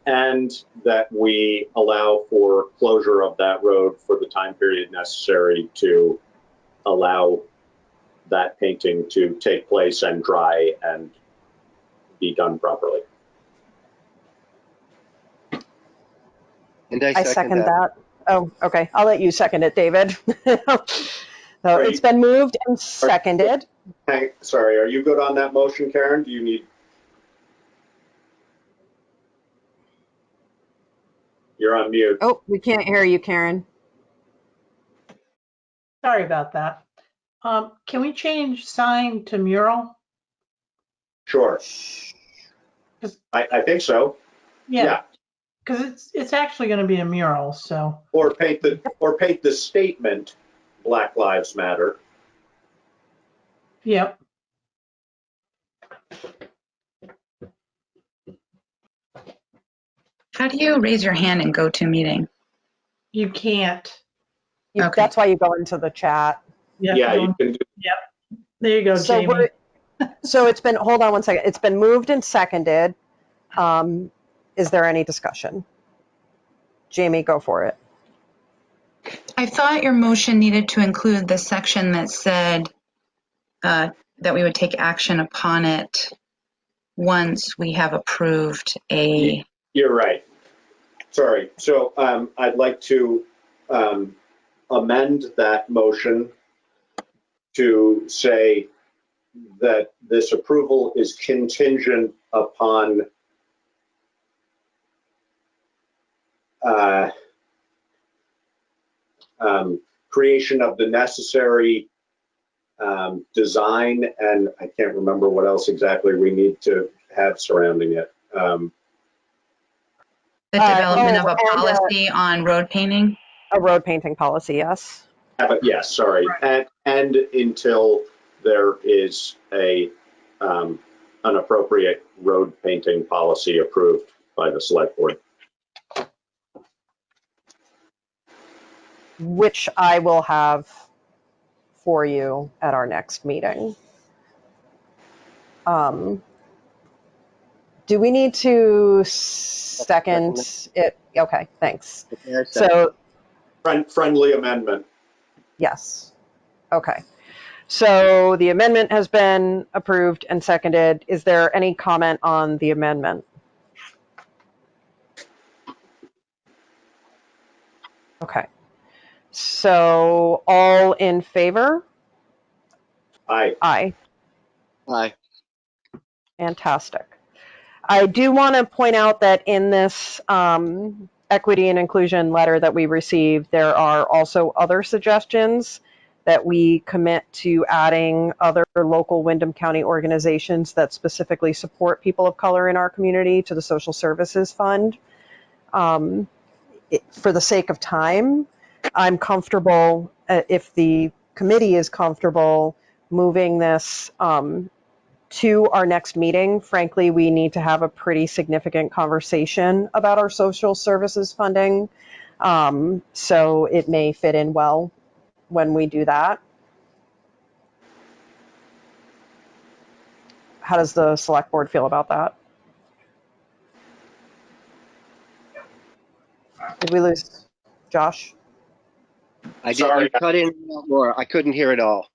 and that we allow for closure of that road for the time period necessary to allow that painting to take place and dry and be done properly. And I second that. Oh, okay. I'll let you second it, David. So it's been moved and seconded. Hey, sorry, are you good on that motion, Karen? Do you need? You're on mute. Oh, we can't hear you, Karen. Sorry about that. Can we change sign to mural? Sure. I think so. Yeah. Because it's actually going to be a mural, so. Or paint the statement, Black Lives Matter. Yep. How do you raise your hand and go to meeting? You can't. Okay. That's why you go into the chat. Yeah, you can do. Yep. There you go, Jamie. So it's been, hold on one second. It's been moved and seconded. Is there any discussion? Jamie, go for it. I thought your motion needed to include the section that said that we would take action upon it once we have approved a. You're right. Sorry. So I'd like to amend that motion to say that this approval is contingent upon creation of the necessary design, and I can't remember what else exactly we need to have surrounding it. The development of a policy on road painting? A road painting policy, yes. Yes, sorry. And until there is an appropriate road painting policy approved by the select board. Which I will have for you at our next meeting. Do we need to second it? Okay, thanks. So, Friendly amendment. yes. Okay. So the amendment has been approved and seconded. Is there any comment on the amendment? Okay. So all in favor? Aye. Aye. Aye. Fantastic. I do want to point out that in this equity and inclusion letter that we received, there are also other suggestions that we commit to adding other local Windham County organizations that specifically support people of color in our community to the Social Services Fund. For the sake of time, I'm comfortable, if the committee is comfortable, moving this to our next meeting. Frankly, we need to have a pretty significant conversation about our social services funding. So it may fit in well when we do that. How does the select board feel about that? Did we lose Josh? I did. Sorry. You cut in more. I couldn't hear it all.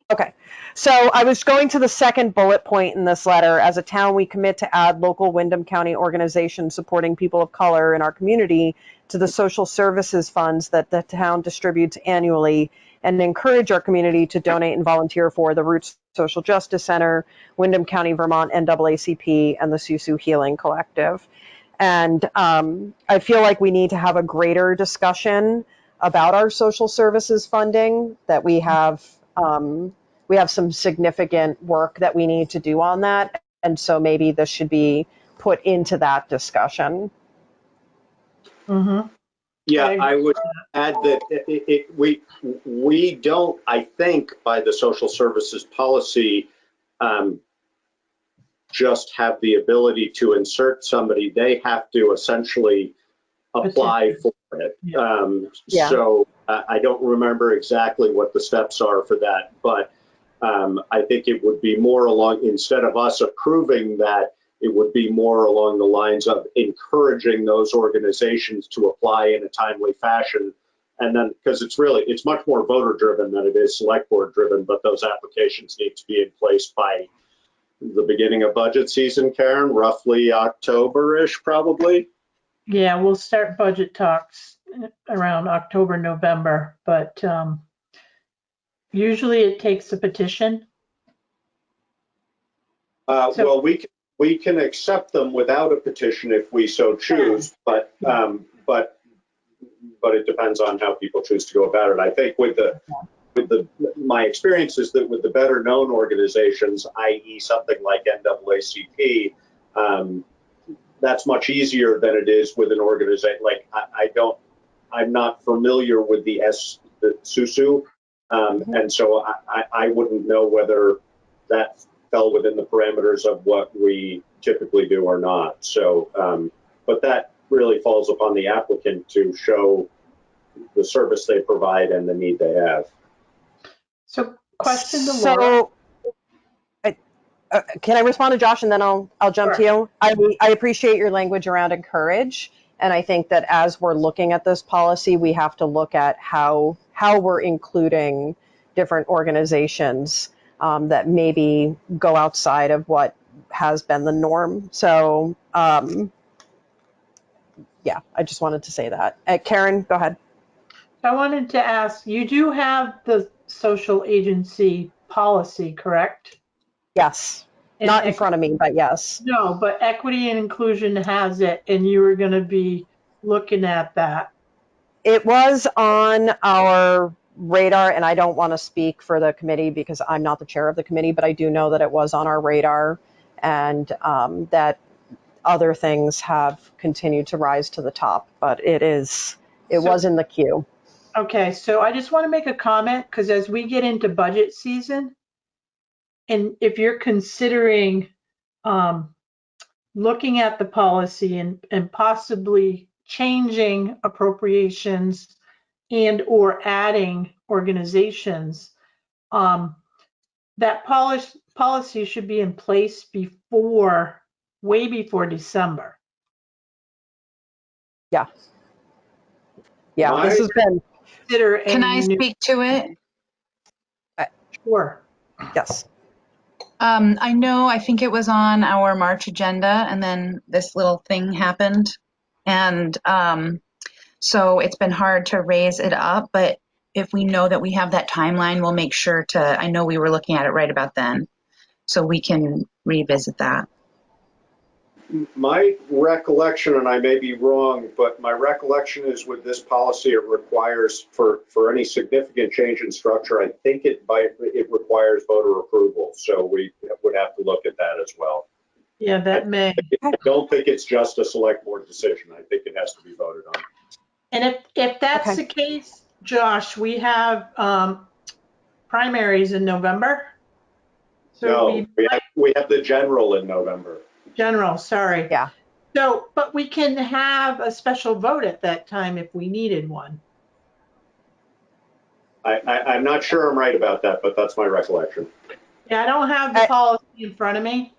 Okay, so I was going to the second bullet point in this letter. As a town, we commit to add local Windham County organizations supporting people of color in our community to the social services funds that the town distributes annually, and encourage our community to donate and volunteer for the Roots Social Justice Center, Windham County, Vermont, NAACP, and the Susu Healing Collective. And I feel like we need to have a greater discussion about our social services funding, that we have some significant work that we need to do on that. And so maybe this should be put into that discussion. Mm-hmm. Yeah, I would add that we don't, I think, by the social services policy, just have the ability to insert somebody. They have to essentially apply for it. Yeah. So I don't remember exactly what the steps are for that, but I think it would be more along, instead of us approving that, it would be more along the lines of encouraging those organizations to apply in a timely fashion. And then, because it's much more voter driven than it is select board driven, but those applications need to be in place by the beginning of budget season, Karen, roughly October-ish, probably. Yeah, we'll start budget talks around October, November, but usually it takes a petition. Well, we can accept them without a petition if we so choose, but it depends on how people choose to go about it. I think my experience is that with the better known organizations, i.e. something like NAACP, that's much easier than it is with an organization like I'm not familiar with the SUSU, and so I wouldn't know whether that fell within the parameters of what we typically do or not. So, but that really falls upon the applicant to show the service they provide and the need they have. So, question to Laura. Can I respond to Josh and then I'll jump to you? I appreciate your language around encourage. And I think that as we're looking at this policy, we have to look at how we're including different organizations that maybe go outside of what has been the norm. So, yeah, I just wanted to say that. Karen, go ahead. I wanted to ask, you do have the social agency policy, correct? Yes. And Not in front of me, but yes. No, but Equity and Inclusion has it, and you were going to be looking at that. It was on our radar, and I don't want to speak for the committee because I'm not the chair of the committee, but I do know that it was on our radar, and that other things have continued to rise to the top, but it was in the queue. Okay, so I just want to make a comment, because as we get into budget season, and if you're considering looking at the policy and possibly changing appropriations and or adding organizations, that policy should be in place way before December. Yeah. Yeah, this has been. Can I speak to it? Sure. Yes. I know, I think it was on our March agenda, and then this little thing happened. And so it's been hard to raise it up, but if we know that we have that timeline, we'll make sure to, I know we were looking at it right about then, so we can revisit that. My recollection, and I may be wrong, but my recollection is with this policy, it requires for any significant change in structure, I think it requires voter approval. So we would have to look at that as well. Yeah, that may. I don't think it's just a select board decision. I think it has to be voted on. And if that's the case, Josh, we have primaries in November. So no, we have the general in November. General, sorry. Yeah. So, but we can have a special vote at that time if we needed one. I'm not sure I'm right about that, but that's my recollection. Yeah, I don't have the policy in front of me.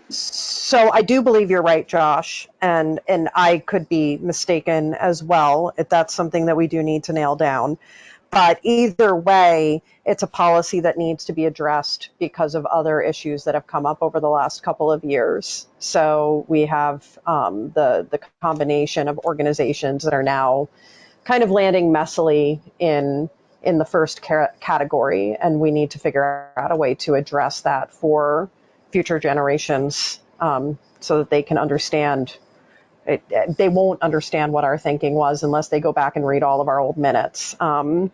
So I do believe you're right, Josh, and I could be mistaken as well if that's something that we do need to nail down. But either way, it's a policy that needs to be addressed because of other issues that have come up over the last couple of years. So we have the combination of organizations that are now kind of landing messily in the first category, and we need to figure out a way to address that for future generations so that they can understand. They won't understand what our thinking was unless they go back and read all of our old minutes. All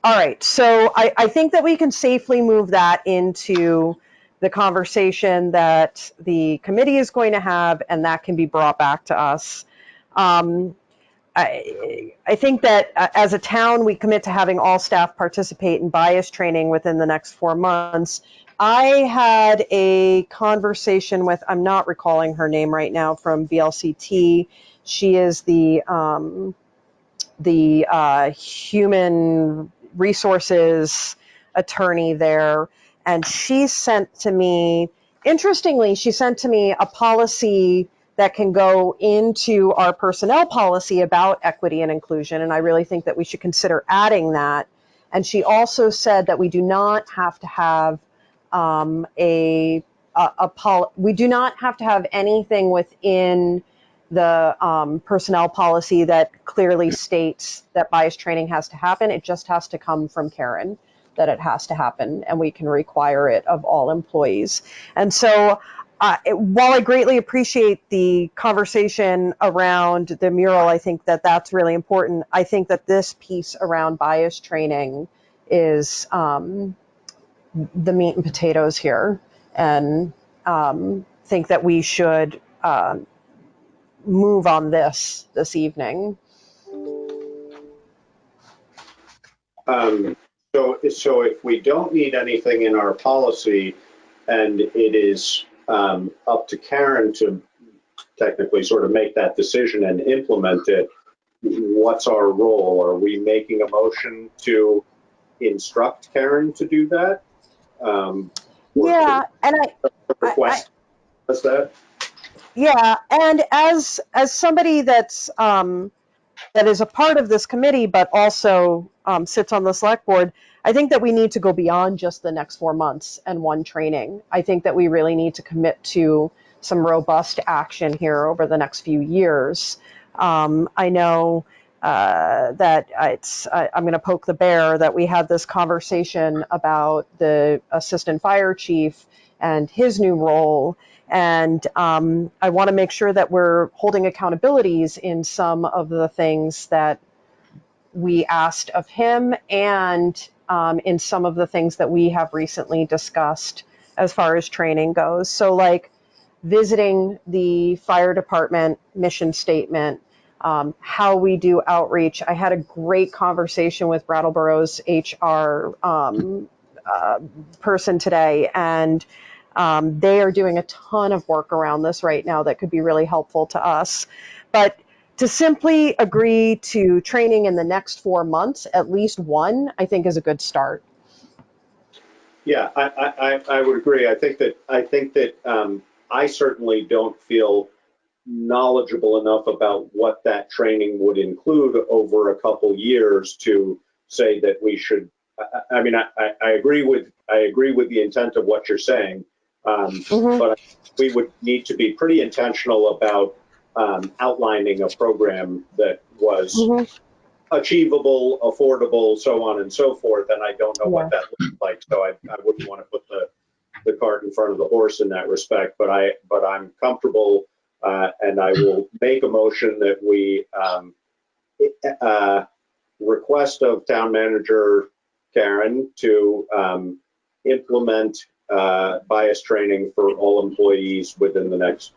right, so I think that we can safely move that into the conversation that the committee is going to have, and that can be brought back to us. I think that as a town, we commit to having all staff participate in bias training within the next 4 months. I had a conversation with, I'm not recalling her name right now, from VLCT. She is the human resources attorney there. And she sent to me, interestingly, she sent to me a policy that can go into our personnel policy about equity and inclusion. And I really think that we should consider adding that. And she also said that we do not have to have we do not have to have anything within the personnel policy that clearly states that bias training has to happen. It just has to come from Karen that it has to happen, and we can require it of all employees. And so while I greatly appreciate the conversation around the mural, I think that that's really important. I think that this piece around bias training is the meat and potatoes here, and think that we should move on this evening. So if we don't need anything in our policy, and it is up to Karen to technically sort of make that decision and implement it, what's our role? Are we making a motion to instruct Karen to do that? Yeah, and request that? Yeah, and as somebody that's that is a part of this committee, but also sits on the select board, I think that we need to go beyond just the next 4 months and one training. I think that we really need to commit to some robust action here over the next few years. I know that I'm going to poke the bear that we had this conversation about the assistant fire chief and his new role. And I want to make sure that we're holding accountabilities in some of the things that we asked of him and in some of the things that we have recently discussed as far as training goes. So, like visiting the fire department mission statement, how we do outreach. I had a great conversation with Brattleboro's HR person today, and they are doing a ton of work around this right now that could be really helpful to us. But to simply agree to training in the next 4 months, at least one, I think is a good start. Yeah, I would agree. I think that I certainly don't feel knowledgeable enough about what that training would include over a couple years to say that we should. I mean, I agree with the intent of what you're saying, but we would need to be pretty intentional about outlining a program that was achievable, affordable, so on and so forth. And I don't know what that looks like, so I wouldn't want to put the cart in front of the horse in that respect. But I'm comfortable, and I will make a motion that we request of town manager Karen to implement bias training for all employees within the next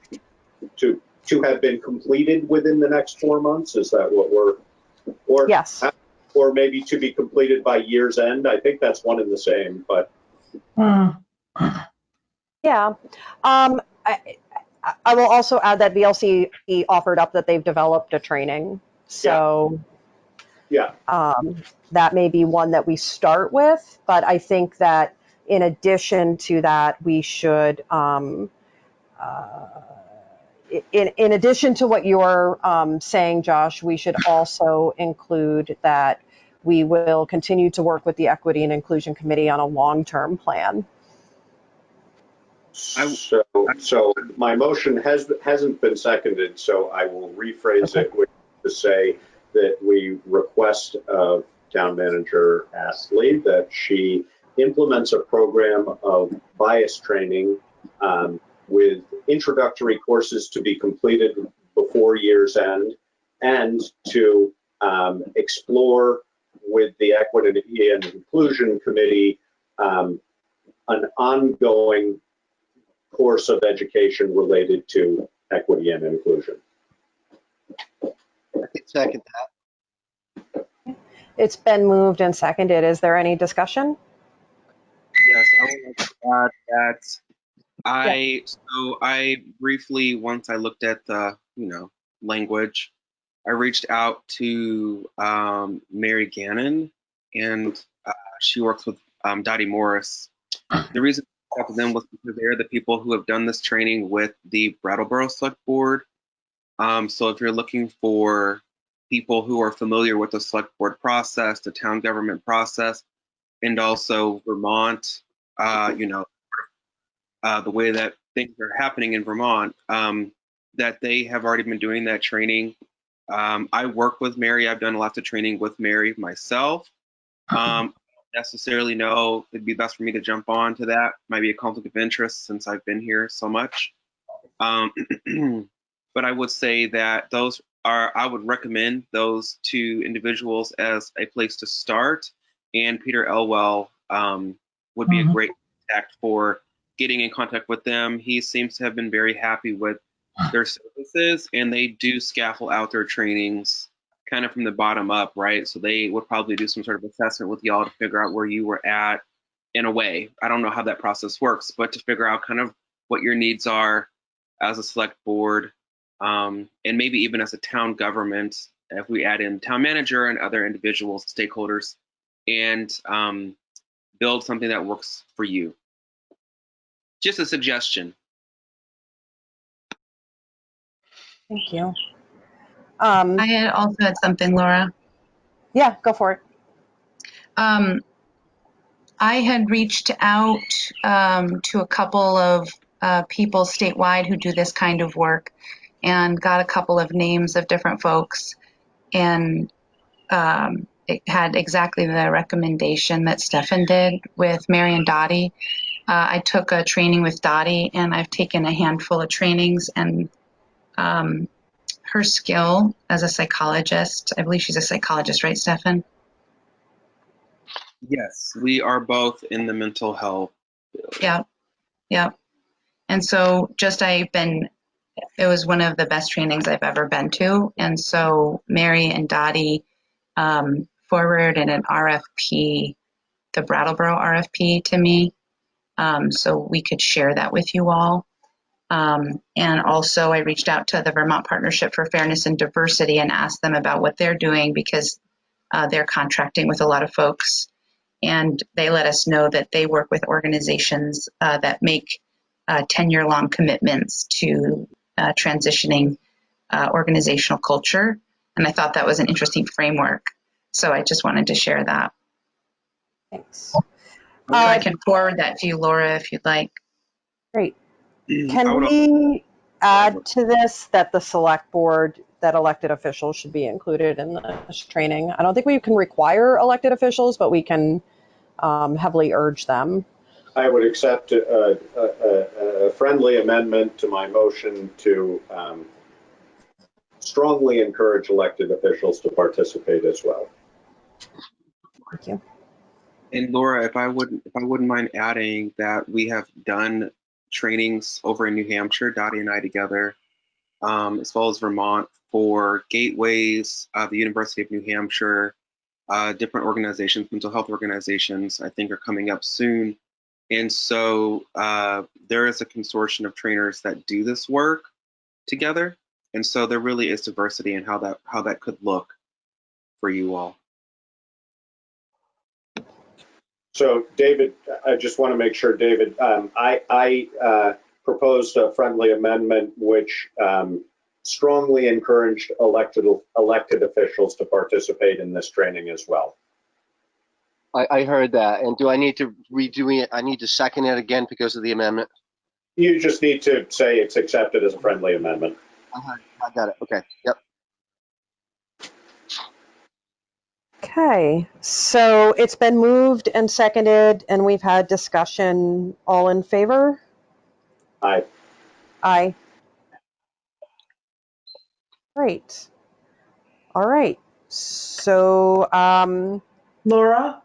to have been completed within the next 4 months. Is that what we're, or Yes. Or maybe to be completed by year's end? I think that's one and the same, but Yeah. I will also add that VLC offered up that they've developed a training. So yeah. that may be one that we start with, but I think that in addition to that, we should, in addition to what you're saying, Josh, we should also include that we will continue to work with the Equity and Inclusion Committee on a long-term plan. So my motion hasn't been seconded, so I will rephrase it to say that we request of town manager Astley that she implements a program of bias training with introductory courses to be completed before year's end, and to explore with the Equity and Inclusion Committee an ongoing course of education related to equity and inclusion. I can second that. It's been moved and seconded. Is there any discussion? Yes, I would like to add that I briefly, once I looked at the language, I reached out to Mary Gannon, and she works with Dottie Morris. The reason I talked to them was because they're the people who have done this training with the Brattleboro Select Board. So if you're looking for people who are familiar with the Select Board process, the town government process, and also Vermont, the way that things are happening in Vermont, that they have already been doing that training. I work with Mary. I've done lots of training with Mary myself. I don't necessarily know it'd be best for me to jump on to that. Might be a conflict of interest since I've been here so much. But I would say that I would recommend those two individuals as a place to start. And Peter Elwell would be a great contact for getting in contact with them. He seems to have been very happy with their services, and they do scaffold out their trainings kind of from the bottom up, right? So they would probably do some sort of assessment with y'all to figure out where you were at in a way. I don't know how that process works, but to figure out kind of what your needs are as a select board, and maybe even as a town government, if we add in town manager and other individuals, stakeholders, and build something that works for you. Just a suggestion. Thank you. I had also had something, Laura. Yeah, go for it. I had reached out to a couple of people statewide who do this kind of work and got a couple of names of different folks. And it had exactly the recommendation that Stefan did with Mary and Dottie. I took a training with Dottie, and I've taken a handful of trainings, and her skill as a psychologist, I believe she's a psychologist, right, Stefan? Yes, we are both in the mental health field. Yeah. And so it was one of the best trainings I've ever been to. And so Mary and Dottie forwarded an RFP, the Brattleboro RFP, to me, so we could share that with you all. And also I reached out to the Vermont Partnership for Fairness and Diversity and asked them about what they're doing, because they're contracting with a lot of folks. And they let us know that they work with organizations that make 10-year-long commitments to transitioning organizational culture. And I thought that was an interesting framework. So I just wanted to share that. Thanks. So I can forward that to you, Laura, if you'd like. Great. Can we add to this that the select board, that elected officials should be included in this training? I don't think we can require elected officials, but we can heavily urge them. I would accept a friendly amendment to my motion to strongly encourage elected officials to participate as well. Thank you. And Laura, if I wouldn't mind adding that we have done trainings over in New Hampshire, Dottie and I together, as well as Vermont, for gateways, the University of New Hampshire, different organizations, mental health organizations, I think are coming up soon. And so there is a consortium of trainers that do this work together. And so there really is diversity in how that could look for you all. So David, I just want to make sure, David, I proposed a friendly amendment which strongly encouraged elected officials to participate in this training as well. I heard that. And do I need to redo it? I need to second it again because of the amendment? You just need to say it's accepted as a friendly amendment. I got it. Okay. Yep. Okay, so it's been moved and seconded, and we've had discussion. All in favor? Aye. Aye. Great. All right. So, Laura?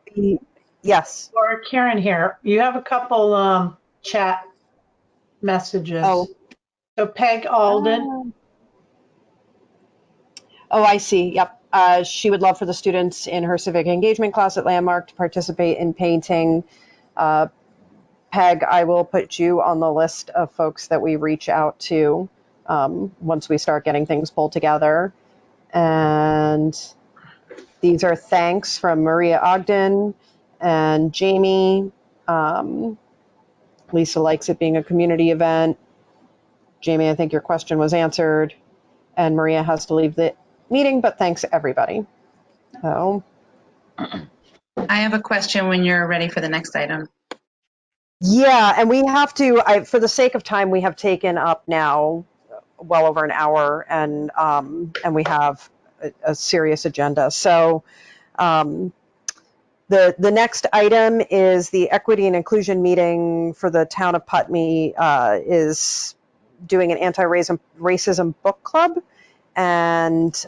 yes. Laura, Karen here. You have a couple chat messages. Oh. So Peg Alden. Oh, I see. Yep. She would love for the students in her civic engagement class at Landmark to participate in painting. Peg, I will put you on the list of folks that we reach out to once we start getting things pulled together. And these are thanks from Maria Ogden and Jamie. Lisa likes it being a community event. Jamie, I think your question was answered. And Maria has to leave the meeting, but thanks everybody. So, I have a question when you're ready for the next item. yeah, and we have to, for the sake of time, we have taken up now well over an hour, and we have a serious agenda. So the next item is the Equity and Inclusion meeting for the town of Putney is doing an anti-racism book club, and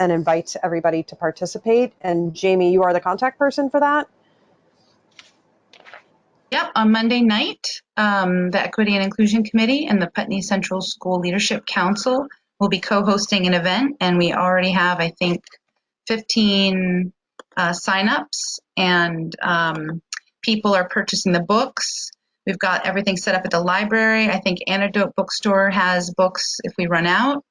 invites everybody to participate. And Jamie, you are the contact person for that? Yep, on Monday night, the Equity and Inclusion Committee and the Putney Central School Leadership Council will be co-hosting an event, and we already have, I think, 15 signups, and people are purchasing the books. We've got everything set up at the library. I think Antidote Bookstore has books if we run out,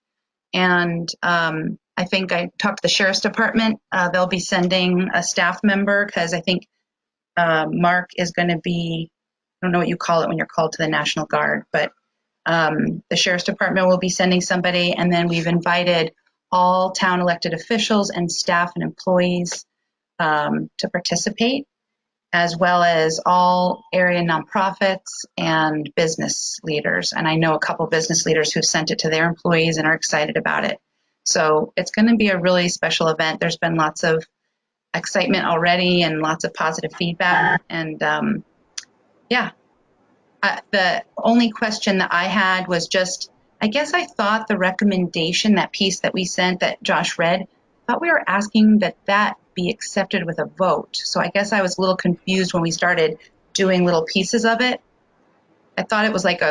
and I think I talked to the Sheriff's Department. They'll be sending a staff member, because I think Mark is going to be, I don't know what you call it when you're called to the National Guard, but The Sheriff's Department will be sending somebody, and then we've invited all town elected officials and staff and employees to participate, as well as all area nonprofits and business leaders. And I know a couple business leaders who've sent it to their employees and are excited about it. So it's going to be a really special event. There's been lots of excitement already and lots of positive feedback. And the only question that I had was just, I guess I thought the recommendation, that piece that we sent that Josh read, I thought we were asking that that be accepted with a vote. So I guess I was a little confused when we started doing little pieces of it. I thought it was like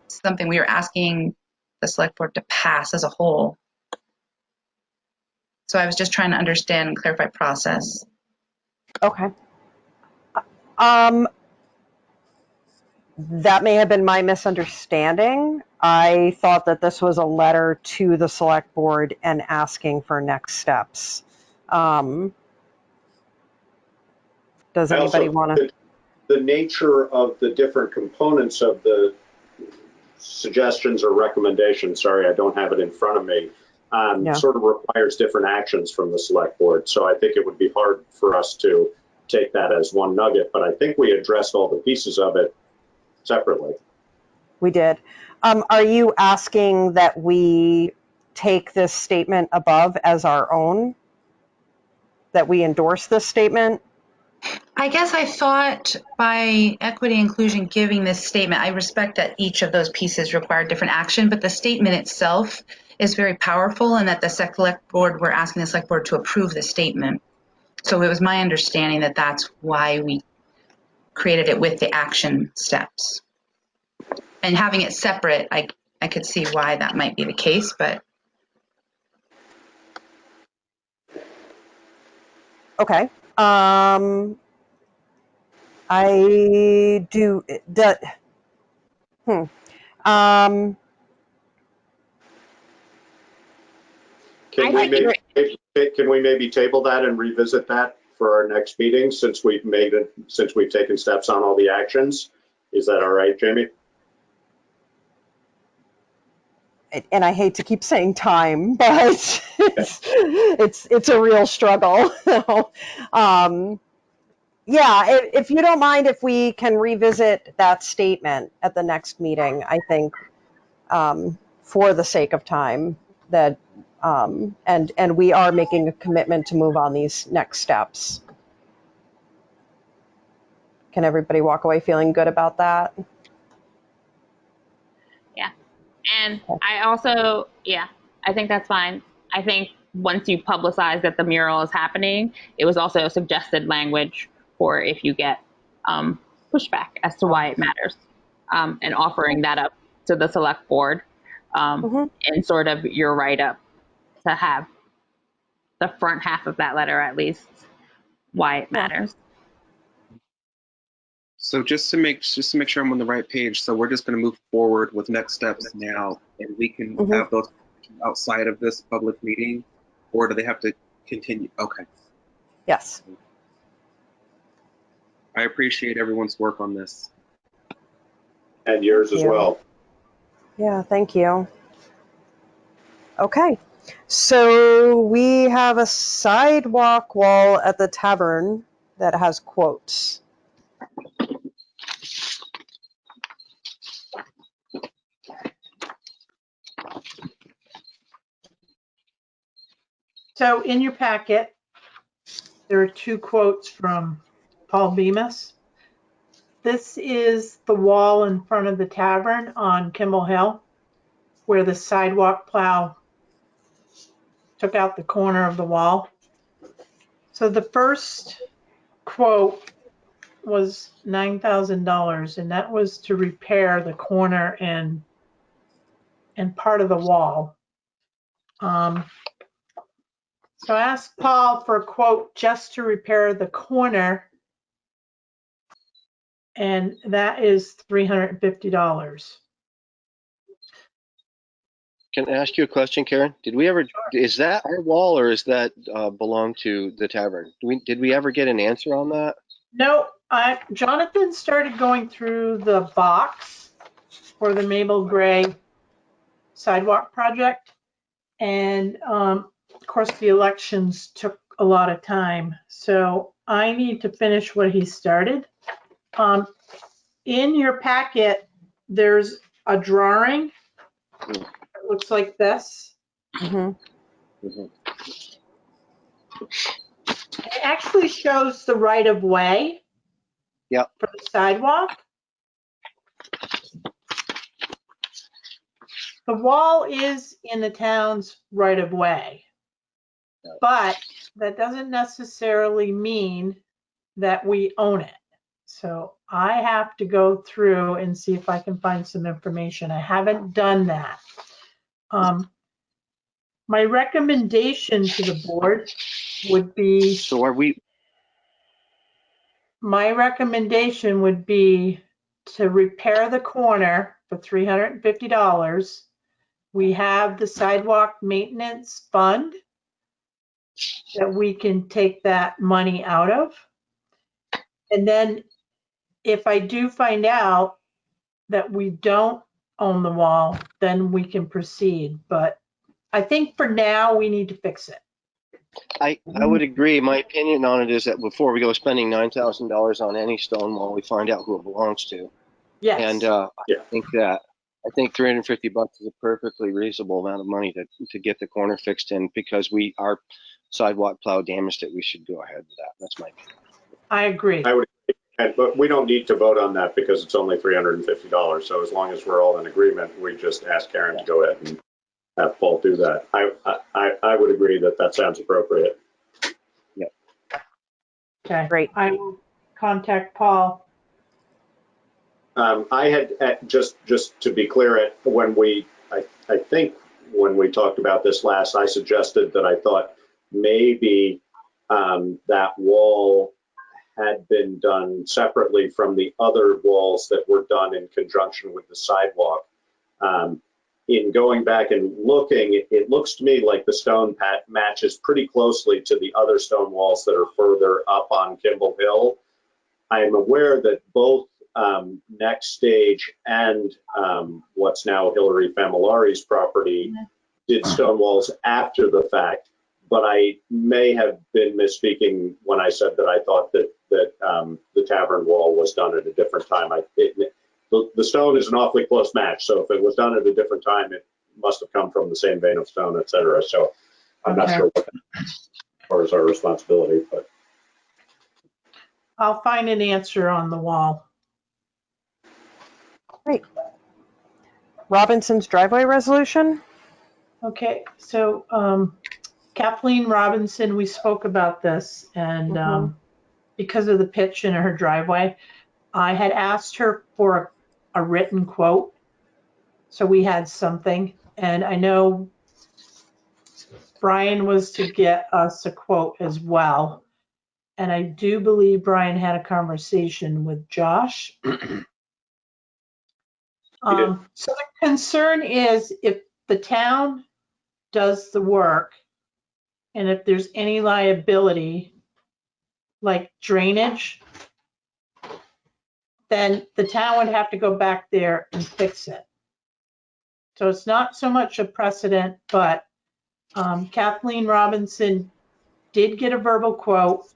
something we were asking the select board to pass as a whole. So I was just trying to understand and clarify process. Okay. That may have been my misunderstanding. I thought that this was a letter to the select board and asking for next steps. Does anybody want to? The nature of the different components of the suggestions or recommendations, sorry, I don't have it in front of me, sort of requires different actions from the select board. So I think it would be hard for us to take that as one nugget, but I think we addressed all the pieces of it separately. We did. Are you asking that we take this statement above as our own? That we endorse this statement? I guess I thought by equity inclusion giving this statement, I respect that each of those pieces require different action, but the statement itself is very powerful, and that the select board, we're asking the select board to approve the statement. So it was my understanding that that's why we created it with the action steps. And having it separate, I could see why that might be the case, but. Okay. I do. Can we maybe table that and revisit that for our next meeting, since we've taken steps on all the actions? Is that all right, Jamie? And I hate to keep saying time, but it's a real struggle. Yeah, if you don't mind, if we can revisit that statement at the next meeting, I think, for the sake of time, that and we are making a commitment to move on these next steps. Can everybody walk away feeling good about that? Yeah. And I also, I think that's fine. I think once you publicize that the mural is happening, it was also suggested language for if you get pushback as to why it matters, and offering that up to the select board, and sort of your write-up to have the front half of that letter, at least, why it matters. So just to make sure I'm on the right page, so we're just going to move forward with next steps now, and we can have those outside of this public meeting, or do they have to continue? Okay. Yes. I appreciate everyone's work on this. And yours as well. Yeah, thank you. Okay, so we have a sidewalk wall at the tavern that has quotes. So in your packet, there are 2 quotes from Paul Bemis. This is the wall in front of the tavern on Kimball Hill, where the sidewalk plow took out the corner of the wall. So the first quote was $9,000, and that was to repair the corner and part of the wall. So I asked Paul for a quote just to repair the corner, and that is $350. Can I ask you a question, Karen? Did we ever, is that our wall, or is that belong to the tavern? Did we ever get an answer on that? No, Jonathan started going through the box for the Mabel Gray sidewalk project. And of course, the elections took a lot of time. So I need to finish what he started. In your packet, there's a drawing. It looks like this. Mhm. It actually shows the right of way. Yep. For the sidewalk. The wall is in the town's right of way, but that doesn't necessarily mean that we own it. So I have to go through and see if I can find some information. I haven't done that. My recommendation to the board would be. So are we? My recommendation would be to repair the corner for $350. We have the sidewalk maintenance fund that we can take that money out of. And then if I do find out that we don't own the wall, then we can proceed. But I think for now, we need to fix it. I would agree. My opinion on it is that before we go spending $9,000 on any stone wall, we find out who it belongs to. Yes. And I think $350 is a perfectly reasonable amount of money to get the corner fixed in, because our sidewalk plow damaged it. We should go ahead with that. That's my opinion. I agree. I would, but we don't need to vote on that because it's only $350. So as long as we're all in agreement, we just ask Karen to go ahead and have Paul do that. I would agree that that sounds appropriate. Yeah. Okay. Great. I will contact Paul. I had just to be clear, I think when we talked about this last, I suggested that I thought maybe that wall had been done separately from the other walls that were done in conjunction with the sidewalk. In going back and looking, it looks to me like the stone matches pretty closely to the other stone walls that are further up on Kimball Hill. I am aware that both Next Stage and what's now Hillary Familari's property did stone walls after the fact, but I may have been misspeaking when I said that I thought that the Tavern wall was done at a different time. The stone is an awfully close match, so if it was done at a different time, it must have come from the same vein of stone, et cetera. So I'm not sure what that is as far as our responsibility, but I'll find an answer on the wall. Great. Robinson's driveway resolution? Okay, so Kathleen Robinson, we spoke about this, and because of the pitch in her driveway, I had asked her for a written quote. So we had something, and I know Brian was to get us a quote as well. And I do believe Brian had a conversation with Josh. So the concern is if the town does the work and if there's any liability, like drainage, then the town would have to go back there and fix it. So it's not so much a precedent, but Kathleen Robinson did get a verbal quote.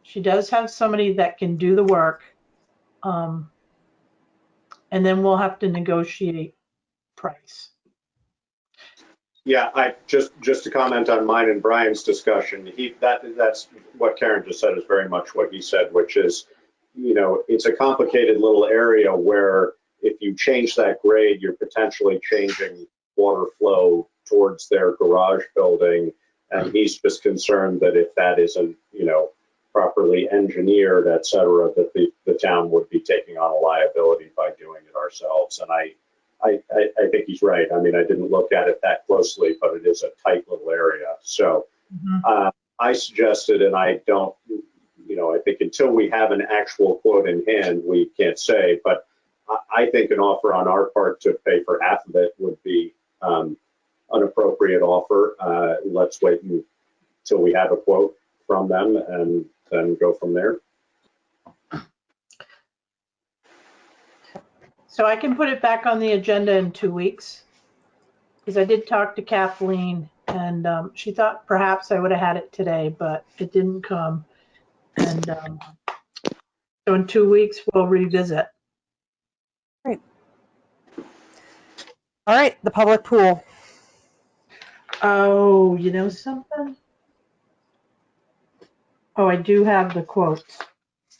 She does have somebody that can do the work. And then we'll have to negotiate price. yeah, I just to comment on mine and Brian's discussion, that's what Karen just said is very much what he said, which is, it's a complicated little area where if you change that grade, you're potentially changing water flow towards their garage building. And he's just concerned that if that isn't, properly engineered, et cetera, that the town would be taking on a liability by doing it ourselves. And I think he's right. I mean, I didn't look at it that closely, but it is a tight little area. So I suggested, and I don't, I think until we have an actual quote in hand, we can't say, but I think an offer on our part to pay for half of it would be an appropriate offer. Let's wait until we have a quote from them and then go from there. So I can put it back on the agenda in 2 weeks. Because I did talk to Kathleen, and she thought perhaps I would have had it today, but it didn't come. And so in 2 weeks, we'll revisit. Great. All right, the public pool. Oh, you know something? Oh, I do have the quotes.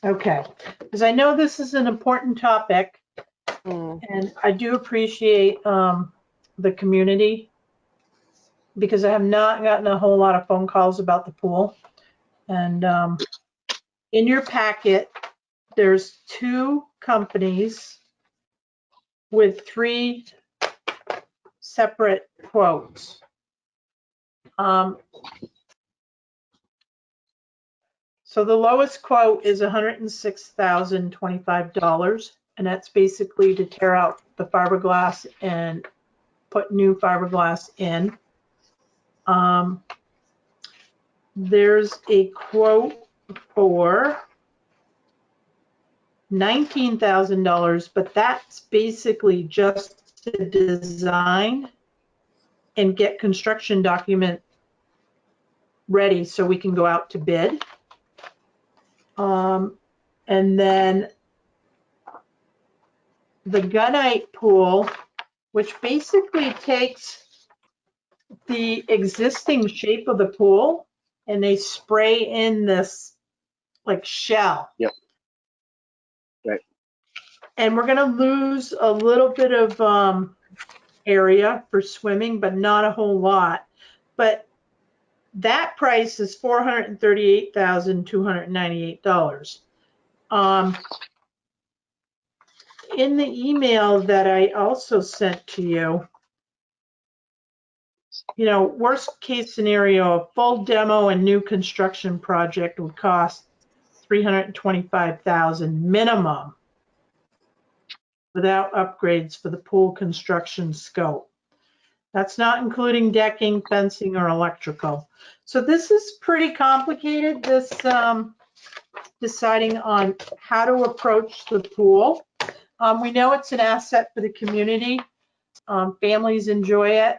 Okay, because I know this is an important topic, and I do appreciate the community, because I have not gotten a whole lot of phone calls about the pool. And in your packet, there's 2 companies with 3 separate quotes. So the lowest quote is $106,025, and that's basically to tear out the fiberglass and put new fiberglass in. There's a quote for $19,000, but that's basically just to design and get construction document ready so we can go out to bid. And then the gunite pool, which basically takes the existing shape of the pool and they spray in this like shell. Yep. Right. And we're gonna lose a little bit of area for swimming, but not a whole lot. But that price is $438,298. In the email that I also sent to you, you know, worst case scenario, a full demo and new construction project would cost $325,000 minimum without upgrades for the pool construction scope. That's not including decking, fencing, or electrical. So this is pretty complicated, this deciding on how to approach the pool. We know it's an asset for the community. Families enjoy it.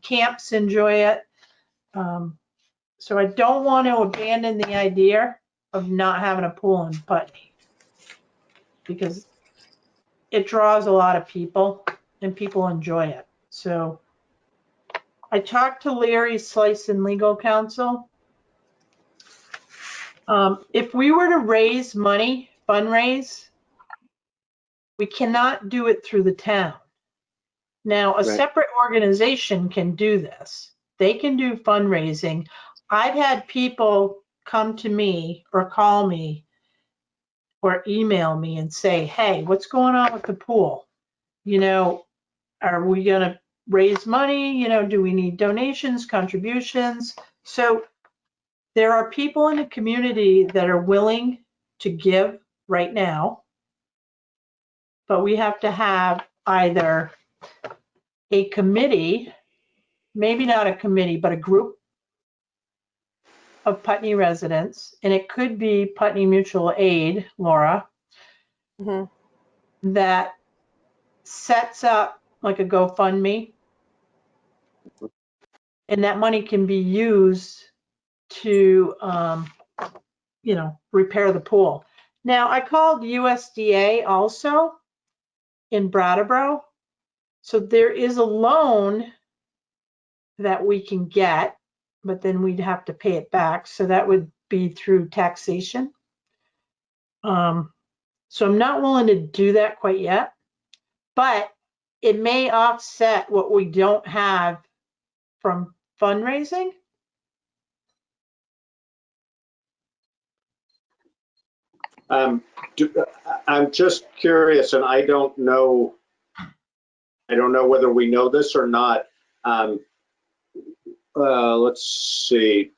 Camps enjoy it. So I don't want to abandon the idea of not having a pool in Putney, because it draws a lot of people and people enjoy it. So I talked to Larry Slice in legal counsel. If we were to raise money, fundraise, we cannot do it through the town. Now, a separate organization can do this. They can do fundraising. I've had people come to me or call me or email me and say, hey, what's going on with the pool? You know, are we going to raise money? You know, do we need donations, contributions? So there are people in the community that are willing to give right now, but we have to have either a committee, maybe not a committee, but a group of Putney residents, and it could be Putney Mutual Aid, Laura, that sets up like a GoFundMe, and that money can be used to, you know, repair the pool. Now, I called USDA also in Brattleboro, so there is a loan that we can get, but then we'd have to pay it back, so that would be through taxation. So I'm not willing to do that quite yet, but it may offset what we don't have from fundraising. I'm just curious, and I don't know whether we know this or not. Let's see.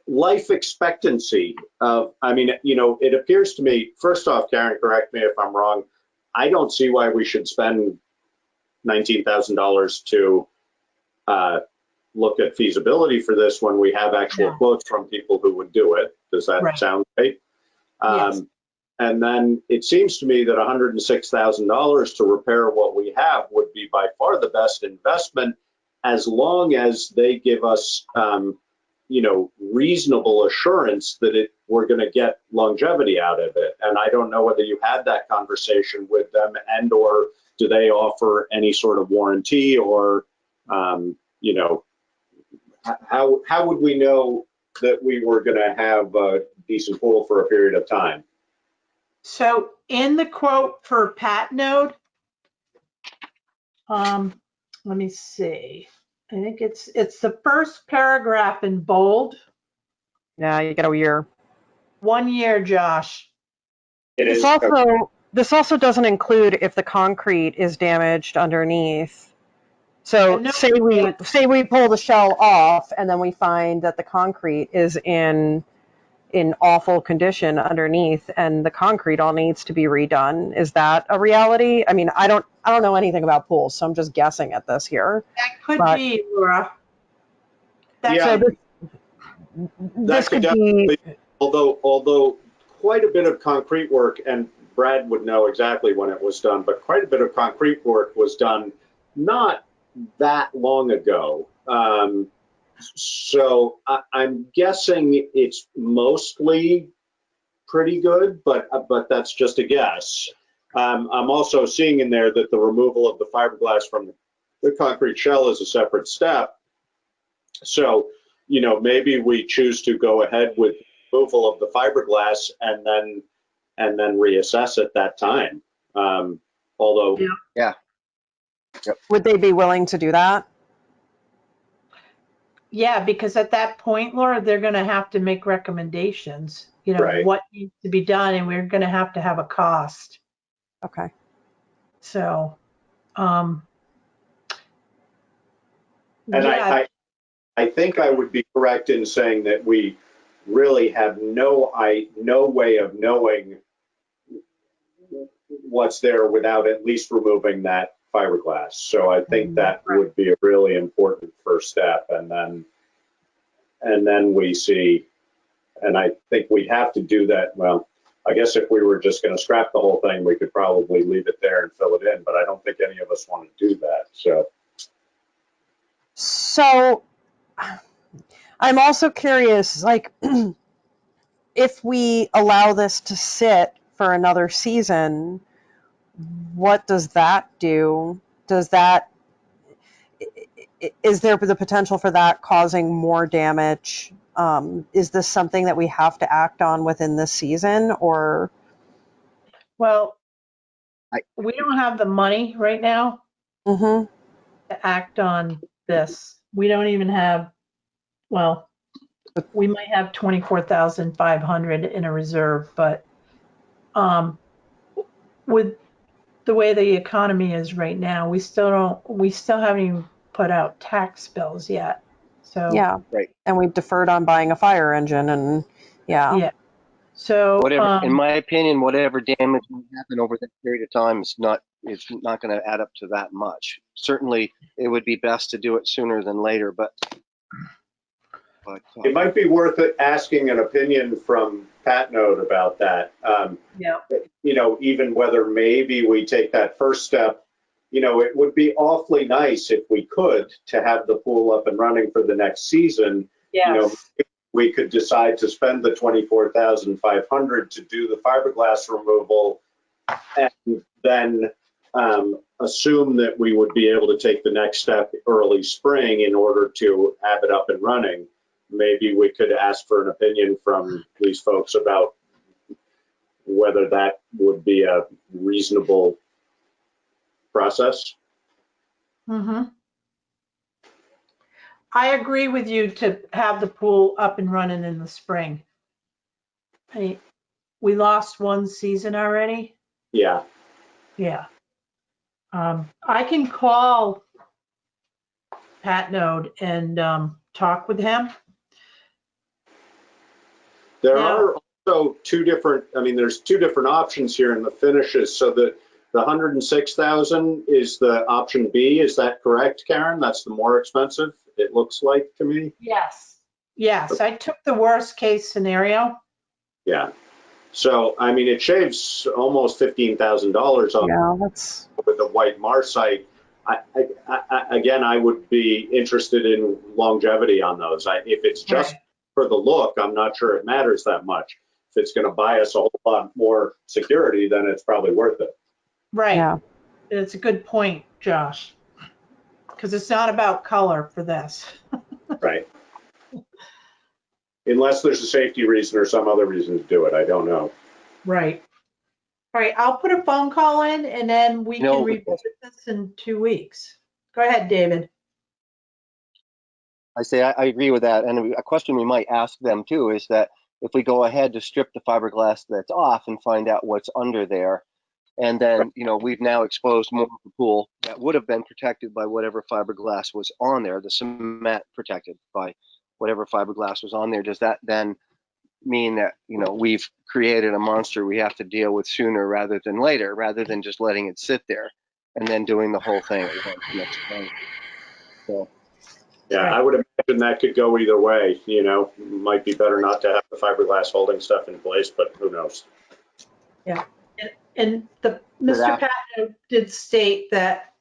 Life expectancy of, I mean, you know, it appears to me, first off, Karen, correct me if I'm wrong, I don't see why we should spend $19,000 to look at feasibility for this when we have actual quotes from people who would do it. Does that sound right? Yes. And then it seems to me that $106,000 to repair what we have would be by far the best investment, as long as they give us, reasonable assurance that we're going to get longevity out of it. And I don't know whether you had that conversation with them, and or do they offer any sort of warranty, or, how would we know that we were going to have a decent pool for a period of time? So in the quote for Patnode, let me see. I think it's the first paragraph in bold. Yeah, you get a year. 1 year, Josh. It This is. also doesn't include if the concrete is damaged underneath. So No, say we pull the shell off and then we find that the concrete is in awful condition underneath and the concrete all needs to be redone. Is that a reality? I mean, I don't know anything about pools, so I'm just guessing at this here. that could But- be, Laura. Yeah. This could could be, although quite a bit of concrete work, and Brad would know exactly when it was done, but quite a bit of concrete work was done not that long ago. So I'm guessing it's mostly pretty good, but that's just a guess. I'm also seeing in there that the removal of the fiberglass from the concrete shell is a separate step. So, maybe we choose to go ahead with removal of the fiberglass and then reassess at that time. Although, Yeah. would they be willing to do that? Yeah, because at that point, Laura, they're going to have to make recommendations, Right. what needs to be done, and we're going to have a cost. Okay. So, and yeah, I think I would be correct in saying that we really have no way of knowing what's there without at least removing that fiberglass. So I think that would be a really important first step, and then we see. And I think we'd have to do that. Well, I guess if we were just going to scrap the whole thing, we could probably leave it there and fill it in. But I don't think any of us want to do that. So I'm also curious, like, if we allow this to sit for another season, what does that do? Is there the potential for that causing more damage? Is this something that we have to act on within this season, or? well, we don't have the money right now Mm-hmm. to act on this. We don't even have, well, we might have 24,500 in a reserve, but with the way the economy is right now, we still haven't even put out tax bills yet. So Yeah. Right. And we've deferred on buying a fire engine, and yeah. So Whatever, in my opinion, whatever damage will happen over that period of time is not going to add up to that much. Certainly, it would be best to do it sooner than later, but it might be worth it asking an opinion from Patnode about that. yeah. Even whether maybe we take that first step. It would be awfully nice if we could to have the pool up and running for the next season. Yes. We could decide to spend the $24,500 to do the fiberglass removal, and then assume that we would be able to take the next step early spring in order to have it up and running. Maybe we could ask for an opinion from these folks about whether that would be a reasonable process. Mm-hmm. I agree with you to have the pool up and running in the spring. We lost one season already. Yeah. Yeah. I can call Patnode and talk with him. There Now- are also there's two different options here in the finishes. So the 106,000 is the option B. Is that correct, Karen? That's the more expensive, it looks like to me. Yes. Yes. I took the worst case scenario. Yeah. So, I mean, it shaves almost $15,000 on Yeah, that's, with the white Marsite. Again, I would be interested in longevity on those. If it's just Right. for the look, I'm not sure it matters that much. If it's going to buy us a whole lot more security, then it's probably worth it. Right. yeah, It's a good point, Josh, because it's not about color for this. Right. Unless there's a safety reason or some other reason to do it. I don't know. Right. All right, I'll put a phone call in and then we No, can revisit this in 2 weeks. Go ahead, David. I say I agree with that. And a question we might ask them too is that if we go ahead to strip the fiberglass that's off and find out what's under there, and then, we've now exposed more of the pool that would have been protected by whatever fiberglass was on there, the cement protected by whatever fiberglass was on there. Does that then mean that, we've created a monster we have to deal with sooner rather than later, rather than just letting it sit there and then doing the whole thing at once next spring? So, Yeah, Right. I would imagine that could go either way. Might be better not to have the fiberglass holding stuff in place, but who knows? And the Good Mr. Patno did state that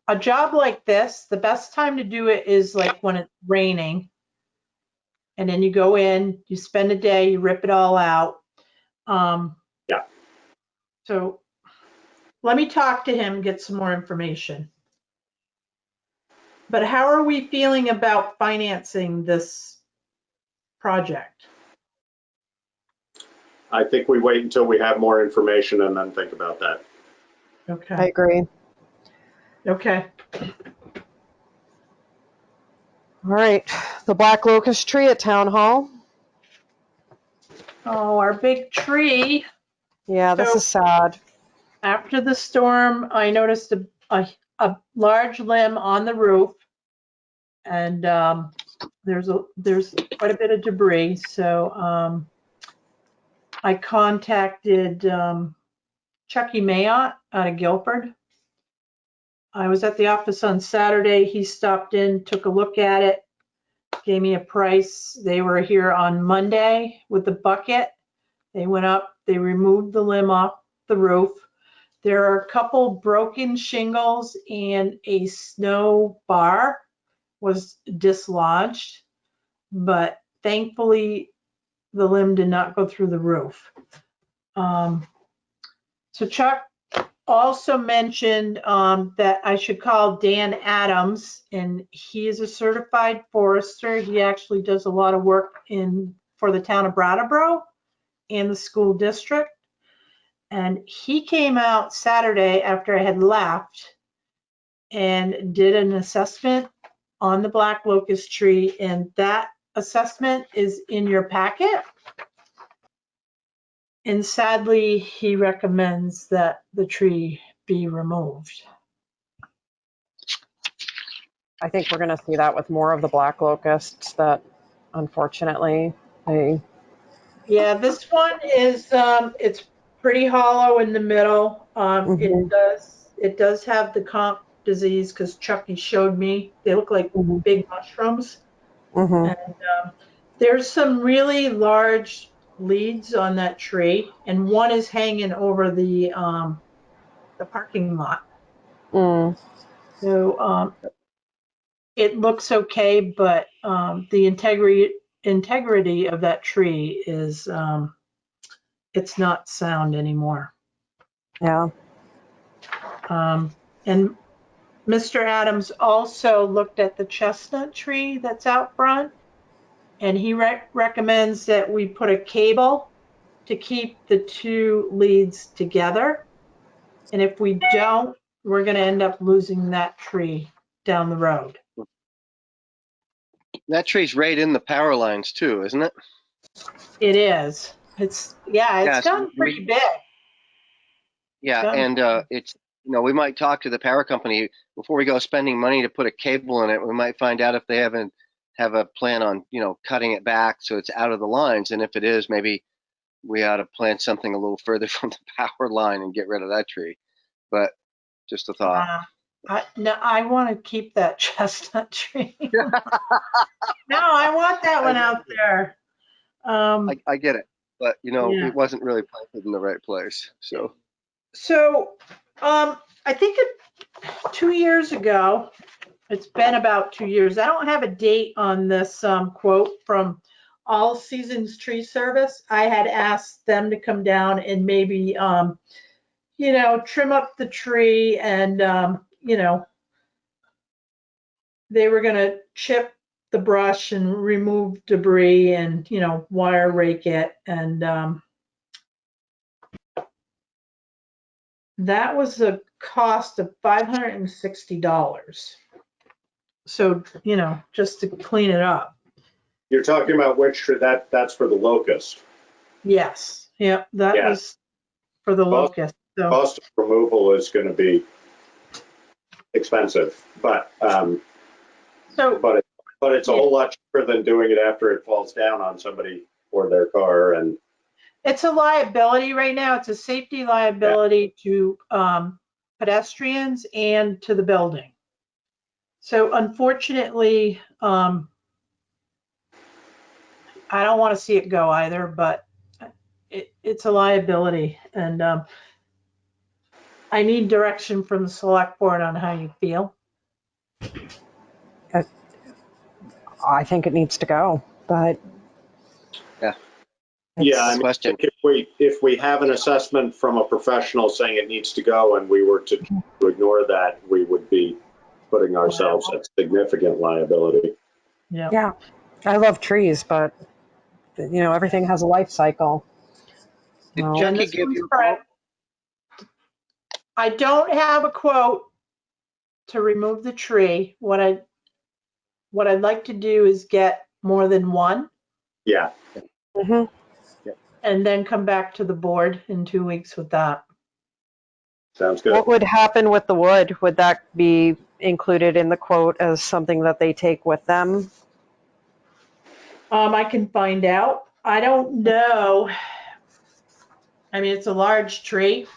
a job like this, the best time to do it is like when it's raining. And then you go in, you spend a day, you rip it all out. Yeah. So let me talk to him, get some more information. But how are we feeling about financing this project? I think we wait until we have more information and then think about that. I Okay. agree. Okay. All right, the black locust tree at Town Hall. Oh, our big tree. Yeah, this So is sad. after the storm, I noticed a large limb on the roof, and there's quite a bit of debris. So I contacted Chucky Mayotte out of Guilford. I was at the office on Saturday. He stopped in, took a look at it, gave me a price. They were here on Monday with the bucket. They went up, they removed the limb off the roof. There are a couple broken shingles and a snow bar was dislodged, but thankfully the limb did not go through the roof. So Chuck also mentioned that I should call Dan Adams, and he is a certified forester. He actually does a lot of work for the town of Brattleboro and the school district. And he came out Saturday after I had left and did an assessment on the black locust tree, and that assessment is in your packet. And sadly, he recommends that the tree be removed. I think we're going to see that with more of the black locusts that unfortunately they, Yeah, this one is it's pretty hollow in the middle. Mhm, It does have the conch disease because Chucky showed me. They look like mhm, big mushrooms. mhm, And there's some really large leads on that tree, and one is hanging over the parking lot. mm. So it looks okay, but the integrity of that tree is it's not sound anymore. Yeah. And Mr. Adams also looked at the chestnut tree that's out front, and he recommends that we put a cable to keep the two leads together. And if we don't, we're going to end up losing that tree down the road. that tree's right in the power lines too, isn't it? It is. It's Yes, gotten pretty big. yeah, Gotten- and it's, we might talk to the power company before we go spending money to put a cable in it. We might find out if they have a plan on, cutting it back so it's out of the lines. And if it is, maybe we ought to plant something a little further from the power line and get rid of that tree. But just a thought. No, I want to keep that chestnut tree. No, I want that one out there. I get it. but Yeah. it wasn't really planted in the right place. So So, I think 2 years ago, it's been about 2 years. I don't have a date on this quote from All Seasons Tree Service. I had asked them to come down and maybe, trim up the tree and, they were going to chip the brush and remove debris and, wire rake it. And that was a cost of $560. So, just to clean it up. You're talking about which tree? That's for the Locust. Yes. Yep. That Yeah. was for the Locust. So, Cost of removal is going to be expensive, but it's a whole lot cheaper than doing it after it falls down on somebody or their car. And it's a liability right now. It's a safety liability to pedestrians and to the building. So unfortunately, I don't want to see it go either, but it's a liability. And I need direction from the select board on how you feel. I think it needs to go, but yeah. yeah, I mean, Question. if we have an assessment from a professional saying it needs to go and we were to ignore that, we would be putting ourselves at significant liability. Yeah. I love trees, but everything has a life cycle. Did Well, Jackie give you a quote? I don't have a quote to remove the tree. What I'd like to do is get more than one. Yeah. mhm. And then come back to the board in 2 weeks with that. Sounds good. What would happen with the wood? Would that be included in the quote as something that they take with them? I can find out. I don't know. I mean, it's a large tree.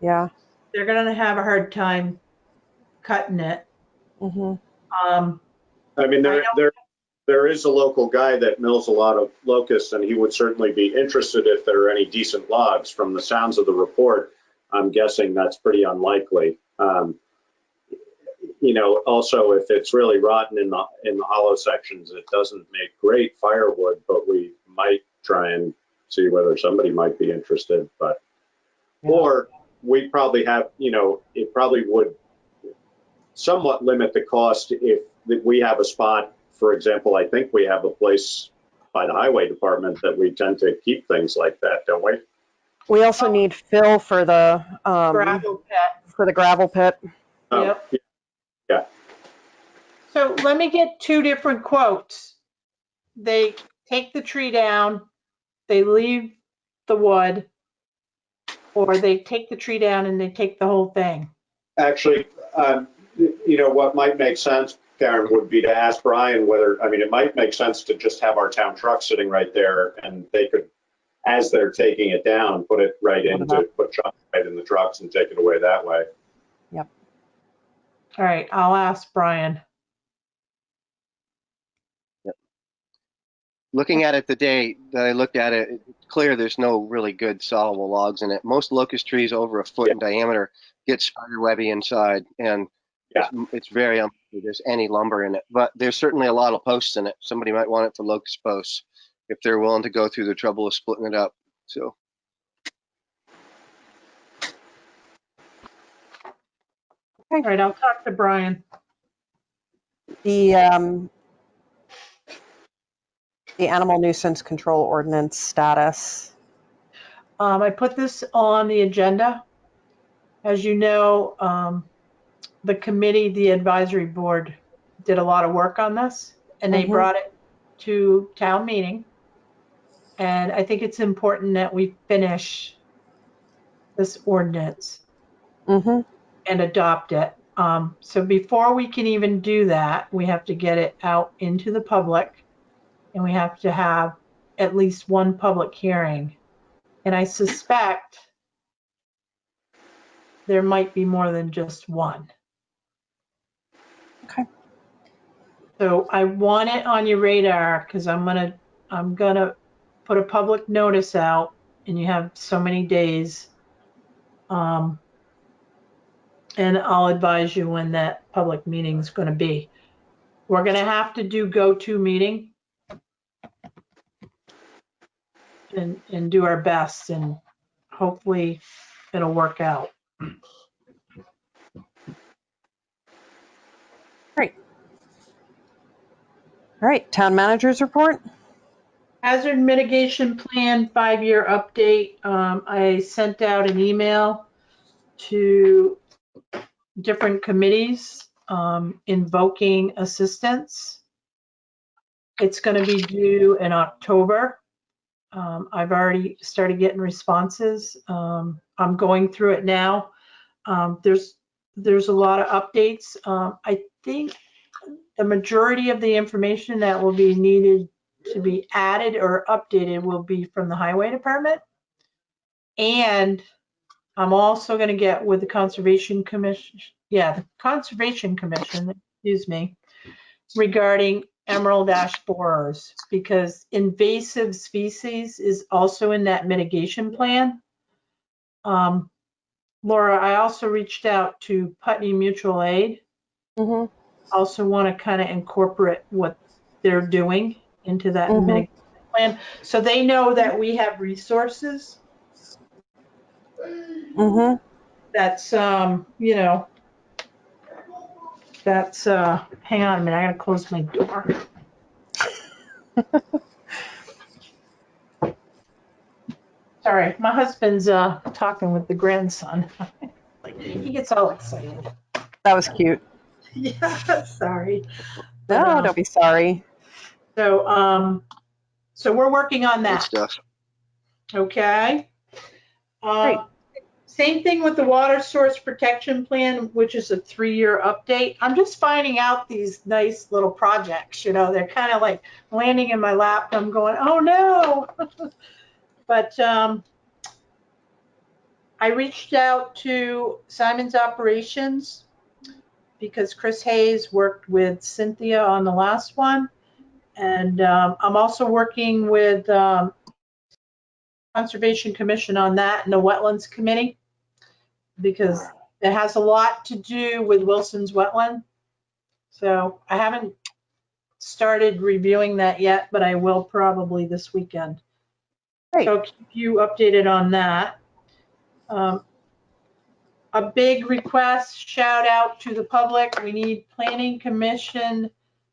Yeah. They're going to have a hard time cutting it. hmm I mean, there is a local guy that mills a lot of locusts, and he would certainly be interested if there are any decent logs. From the sounds of the report, I'm guessing that's pretty unlikely. Also, if it's really rotten in the hollow sections, it doesn't make great firewood, but we might try and see whether somebody might be interested. But or we probably have, it probably would somewhat limit the cost if we have a spot. For example, I think we have a place by the highway department that we tend to keep things like that, don't we? We also need fill for the Gravel pit. gravel pit. Yep. Yeah. So let me get 2 different quotes. They take the tree down, they leave the wood, or they take the tree down and they take the whole thing. Actually, what might make sense, Karen, would be to ask Brian it might make sense to just have our town truck sitting right there, and they could, as they're taking it down, put truck right in the trucks and take it away that way. Yep. All right, I'll ask Brian. Yep. Looking at it the day that I looked at it, it's clear there's no really good soluble logs in it. Most locust trees over a foot in diameter get spider webby inside, and it's very unlikely there's any lumber in it. But there's certainly a lot of posts in it. Somebody might want it for locust posts if they're willing to go through the trouble of splitting it up. So. All right, I'll talk to Brian. The animal nuisance control ordinance status. I put this on the agenda. As you know, the committee, the advisory board, did a lot of work on this, and they brought it to town meeting. And I think it's important that we finish this ordinance and adopt it. So before we can even do that, we have to get it out into the public, and we have to have at least one public hearing. And I suspect there might be more than just one. Okay. So I want it on your radar because I'm gonna put a public notice out, and you have so many days. And I'll advise you when that public meeting is going to be. We're going to have to do go-to meeting and do our best, and hopefully it'll work out. Great. All right, town manager's report. Hazard mitigation plan 5-year update. I sent out an email to different committees invoking assistance. It's going to be due in October. I've already started getting responses. I'm going through it now. There's a lot of updates. I think the majority of the information that will be needed to be added or updated will be from the highway department. And I'm also going to get with the Conservation Commission, the Conservation Commission, excuse me, regarding emerald ash borers, because invasive species is also in that mitigation plan. Laura, I also reached out to Putney Mutual Aid. Mm-hmm. Also want to kind of incorporate what they're doing into that mitigation plan, so they know that we have resources. Mm-hmm. That's that's hang on a minute, I gotta close my door. Sorry, my husband's talking with the grandson. Like, he gets all excited. That was cute. Yeah, sorry. No, don't be sorry. So we're working on Good that. stuff. Okay. Great. Same thing with the water source protection plan, which is a 3-year update. I'm just finding out these nice little projects, they're kind of like landing in my lap. I'm going, oh no. But I reached out to Simon's Operations because Chris Hayes worked with Cynthia on the last one. And I'm also working with Conservation Commission on that and the Wetlands Committee, because it has a lot to do with Wilson's Wetland. So I haven't started reviewing that yet, but I will probably this weekend. Great. So I'll keep you updated on that. A big request, shout out to the public. We need Planning Commission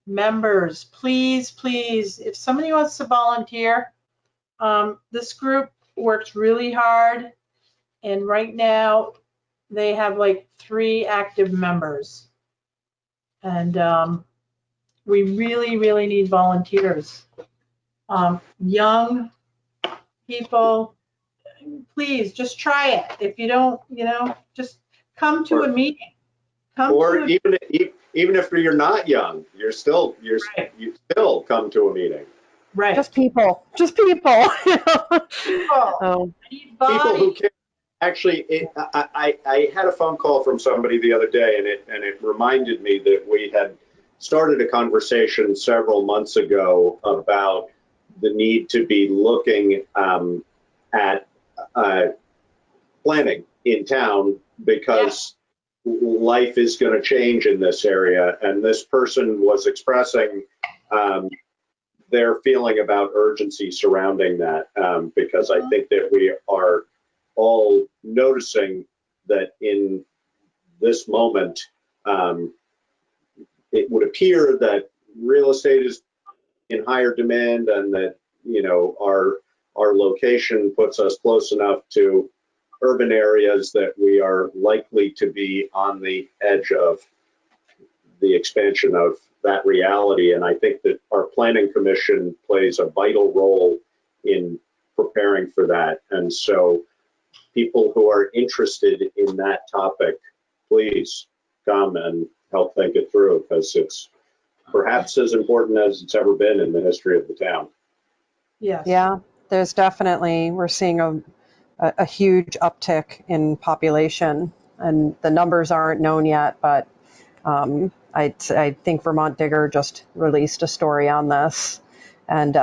members. Please, please, if somebody wants to volunteer, this group works really hard. And right now they have like 3 active members. And we really, really need volunteers. Young people, please just try it. If you don't, just come to a meeting. Even if you're not young, you still come to a meeting. Right. Just people. People. Oh. People who care. Actually, I had a phone call from somebody the other day, and it reminded me that we had started a conversation several months ago about the need to be looking at planning in town, because life is going to change in this area. And this person was expressing their feeling about urgency surrounding that, because I think that we are all noticing that in this moment, it would appear that real estate is in higher demand, and that our location puts us close enough to urban areas that we are likely to be on the edge of the expansion of that reality. And I think that our planning commission plays a vital role in preparing for that. And so people who are interested in that topic, please come and help think it through, because it's perhaps as important as it's ever been in the history of the town. Yes. Yeah, there's definitely, we're seeing a huge uptick in population, and the numbers aren't known yet, but I think Vermont Digger just released a story on this, And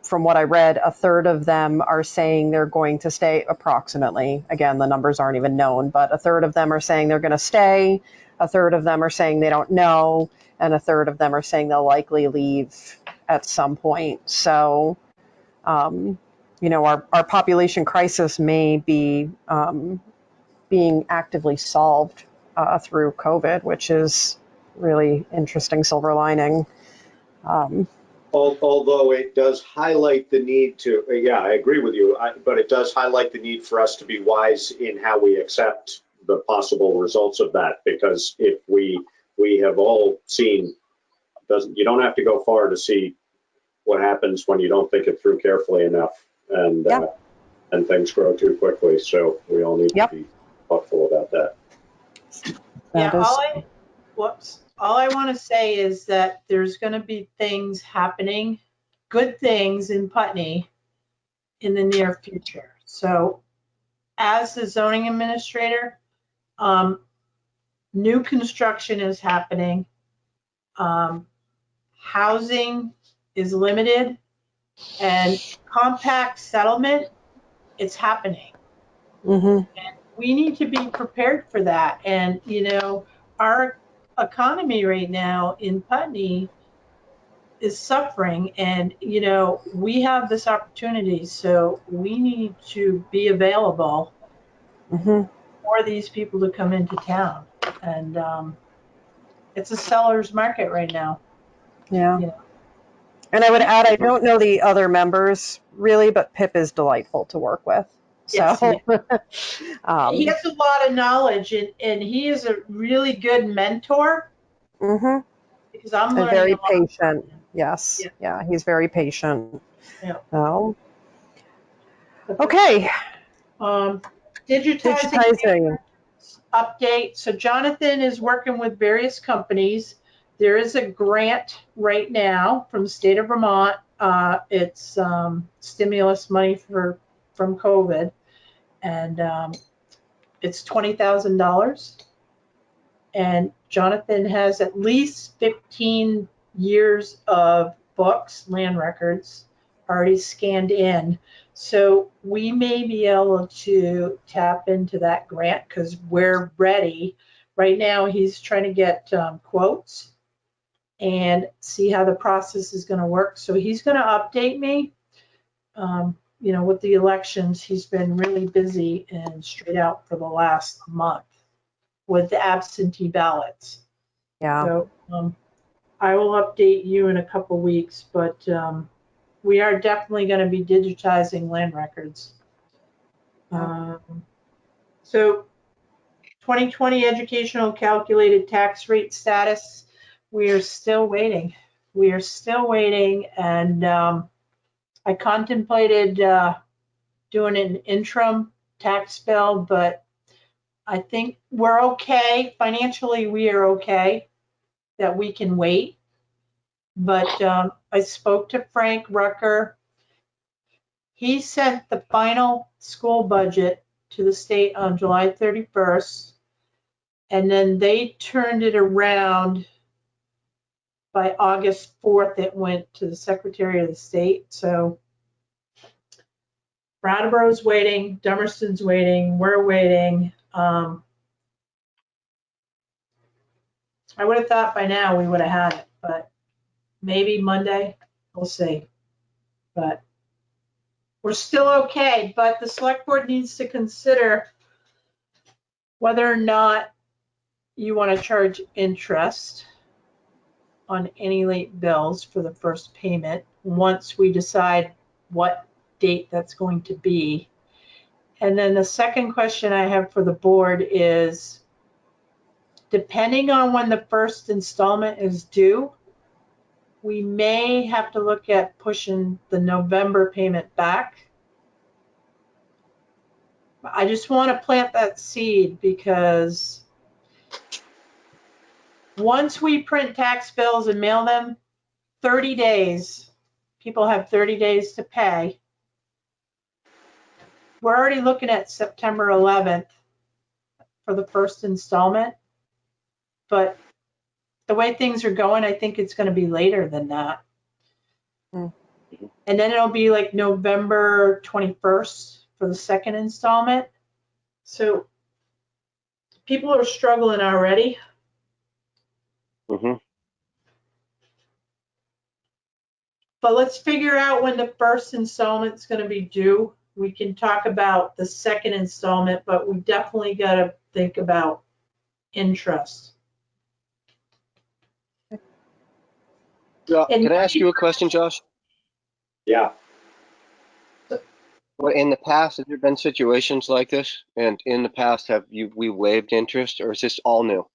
from what I read, a third of them are saying they're going to stay approximately. Again, the numbers aren't even known, but a third of them are saying they're going to stay. A third of them are saying they don't know. And a third of them are saying they'll likely leave at some point. So, our population crisis may be being actively solved through COVID, which is really interesting silver lining. Although it does highlight the need to, yeah, I agree with you, but it does highlight the need for us to be wise in how we accept the possible results of that, because if we have all seen, you don't have to go far to see what happens when you don't think it through carefully enough, and things grow too quickly. So we all need to be thoughtful about that. Yeah, all I want to say is that there's going to be things happening, good things in Putney in the near future. So as the zoning administrator, new construction is happening. Housing is limited, and compact settlement, it's happening. Mm-hmm. And we need to be prepared for that. And, our economy right now in Putney is suffering, and we have this opportunity, so we need to be available for these people to come into town. And it's a seller's market right now. Yeah. And I would add, I don't know the other members really, but Pip is delightful to work with. So Yes, he has a lot of knowledge, and he is a really good mentor. Because I'm learning very a lot. patient. Yes. Yeah, he's very patient. Yeah. So, okay. Digitizing update. So Jonathan is working with various companies. There is a grant right now from the state of Vermont. It's stimulus money from COVID, and it's $20,000. And Jonathan has at least 15 years of books, land records, already scanned in. So we may be able to tap into that grant because we're ready. Right now, he's trying to get quotes and see how the process is going to work. So he's going to update me. With the elections, he's been really busy and straight out for the last month with the absentee ballots. Yeah. So I will update you in a couple weeks, but we are definitely going to be digitizing land records. So 2020 educational calculated tax rate status, we are still waiting. We are still waiting, and I contemplated doing an interim tax bill, but I think we're okay. Financially, we are okay that we can wait. But I spoke to Frank Rucker. He sent the final school budget to the state on July 31st, and then they turned it around by August 4th. It went to the Secretary of the State. So Brattleboro's waiting, Dummerston's waiting, we're waiting. I would have thought by now we would have had it, but maybe Monday, we'll see. But we're still okay, but the select board needs to consider whether or not you want to charge interest on any late bills for the first payment once we decide what date that's going to be. And then the second question I have for the board is, depending on when the first installment is due, we may have to look at pushing the November payment back. I just want to plant that seed because once we print tax bills and mail them, 30 days, people have 30 days to pay. We're already looking at September 11th for the first installment, but the way things are going, I think it's going to be later than that. Mm. And then it'll be like November 21st for the second installment. So people are struggling already. Mm-hmm. But let's figure out when the first installment's going to be due. We can talk about the second installment, but we definitely got to think about interest. Can I ask you a question, Josh? Yeah. Well, in the past, have there been situations like this? And in the past, we waived interest, or is this all new?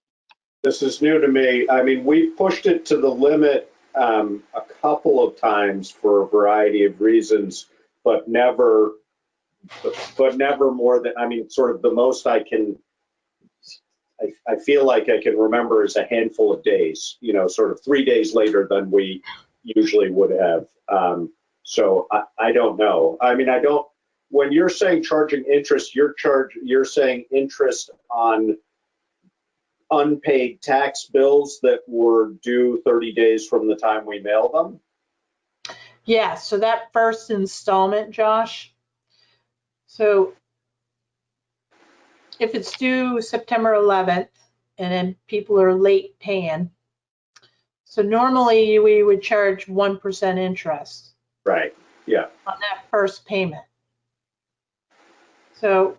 This is new to me. I mean, we pushed it to the limit a couple of times for a variety of reasons, but never more than, I mean, sort of the most I feel like I can remember is a handful of days, sort of 3 days later than we usually would have. So I don't know. I mean, when you're saying charging interest, you're saying interest on unpaid tax bills that were due 30 days from the time we mail them? Yeah, so that first installment, Josh. So if it's due September 11th and then people are late paying, so normally we would charge 1% interest. Right, yeah. On that first payment. So,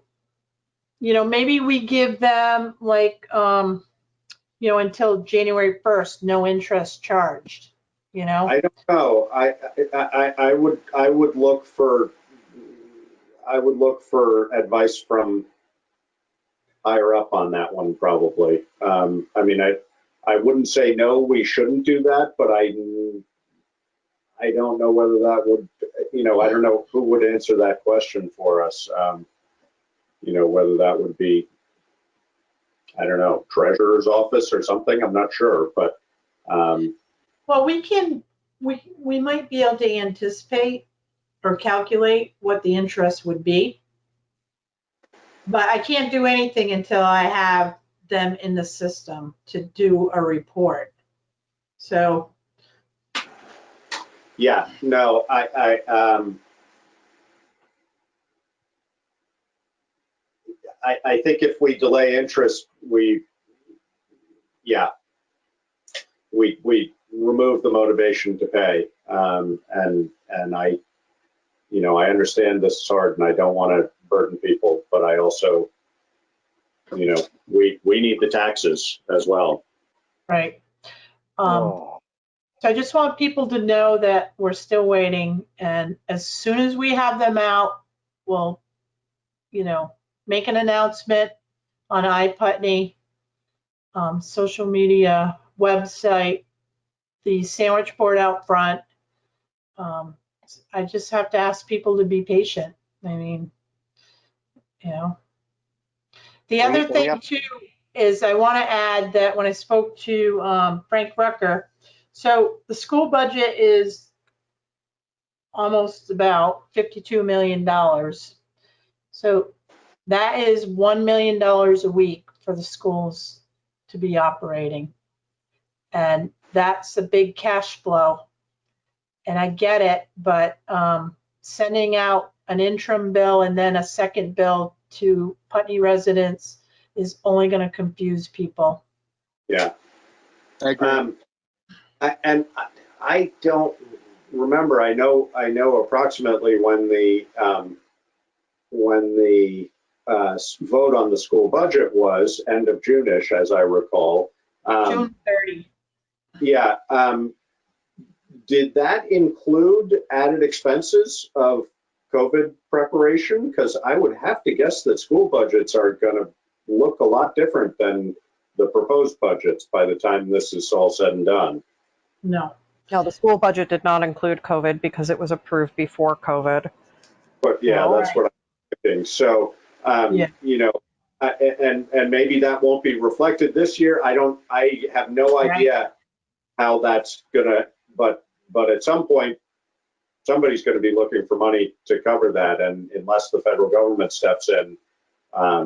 maybe we give them like, until January 1st, no interest charged, I don't know. I would look for advice from higher up on that one, probably. I mean, I wouldn't say no, we shouldn't do that, but I don't know whether that would, I don't know who would answer that question for us. Whether that would be, I don't know, treasurer's office or something. I'm not sure, but. Well, we might be able to anticipate or calculate what the interest would be. But I can't do anything until I have them in the system to do a report. So. Yeah, no, I think if we delay interest, we remove the motivation to pay. And I understand this is hard and I don't want to burden people, but I also, we need the taxes as well. Right. So I just want people to know that we're still waiting, and as soon as we have them out, we'll, make an announcement on iPutney, social media, website, the sandwich board out front. I just have to ask people to be patient. I mean, The other thing too is I want to add that when I spoke to Frank Rucker, so the school budget is almost about $52 million. So that is $1 million a week for the schools to be operating. And that's a big cash flow. And I get it, but sending out an interim bill and then a second bill to Putney residents is only going to confuse people. Yeah. I agree. I don't remember. I know approximately when the vote on the school budget was end of June-ish, as I recall. June 30. Yeah. Did that include added expenses of COVID preparation? Because I would have to guess that school budgets are going to look a lot different than the proposed budgets by the time this is all said and done. No. No, the school budget did not include COVID because it was approved before COVID. But yeah, that's what I'm thinking. So, and maybe that won't be reflected this year. I have no idea how that's gonna, but at some point, somebody's going to be looking for money to cover that. And unless the federal government steps in, I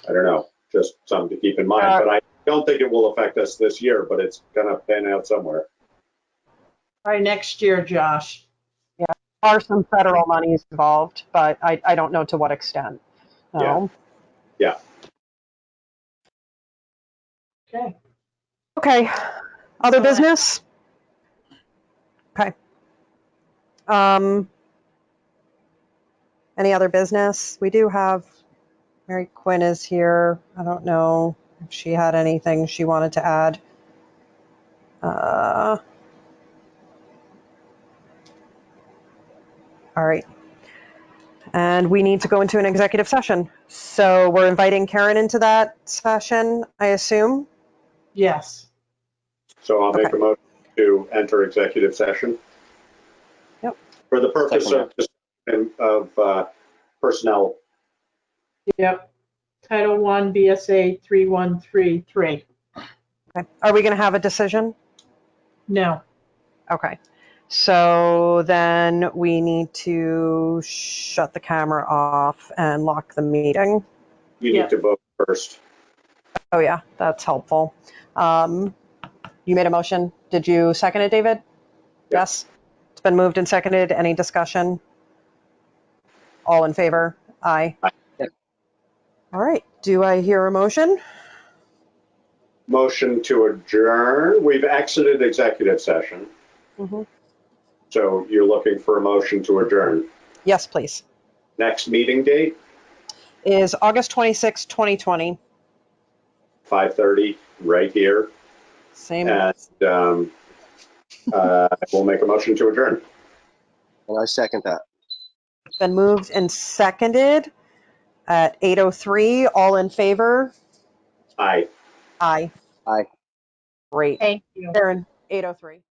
don't know, just something to keep in mind. But I don't think it will affect us this year, but it's going to pan out somewhere. By next year, Josh. Are some federal monies involved, but I don't know to what extent. So, Yeah. Okay. okay. Other So that- business? Okay. Any other business? We do have Mary Quinn is here. I don't know if she had anything she wanted to add. All right. And we need to go into an executive session. So we're inviting Karen into that session, I assume. Yes. So I'll make Okay. a motion to enter executive session. Yep. For the purpose Second of personnel. Yep. Title 1 V.S.A 3133. Okay. Are we going to have a decision? No. Okay. So then we need to shut the camera off and lock the meeting. You Yeah. need to vote first. Oh yeah, that's helpful. You made a motion. Did you second it, David? Yeah. Yes. It's been moved and seconded. Any discussion? All in favor? Aye. Aye. All right. Do I hear a motion? Motion to adjourn. We've exited executive session. Mm-hmm. So you're looking for a motion to adjourn. Yes, please. Next meeting date, Is August 26, 2020. 5:30, right here. Same. And we'll make a motion to adjourn. And I second that. Been moved and seconded at 8:03. All in favor? Aye. Aye. Aye. Great. Thank you. Karen, 8:03.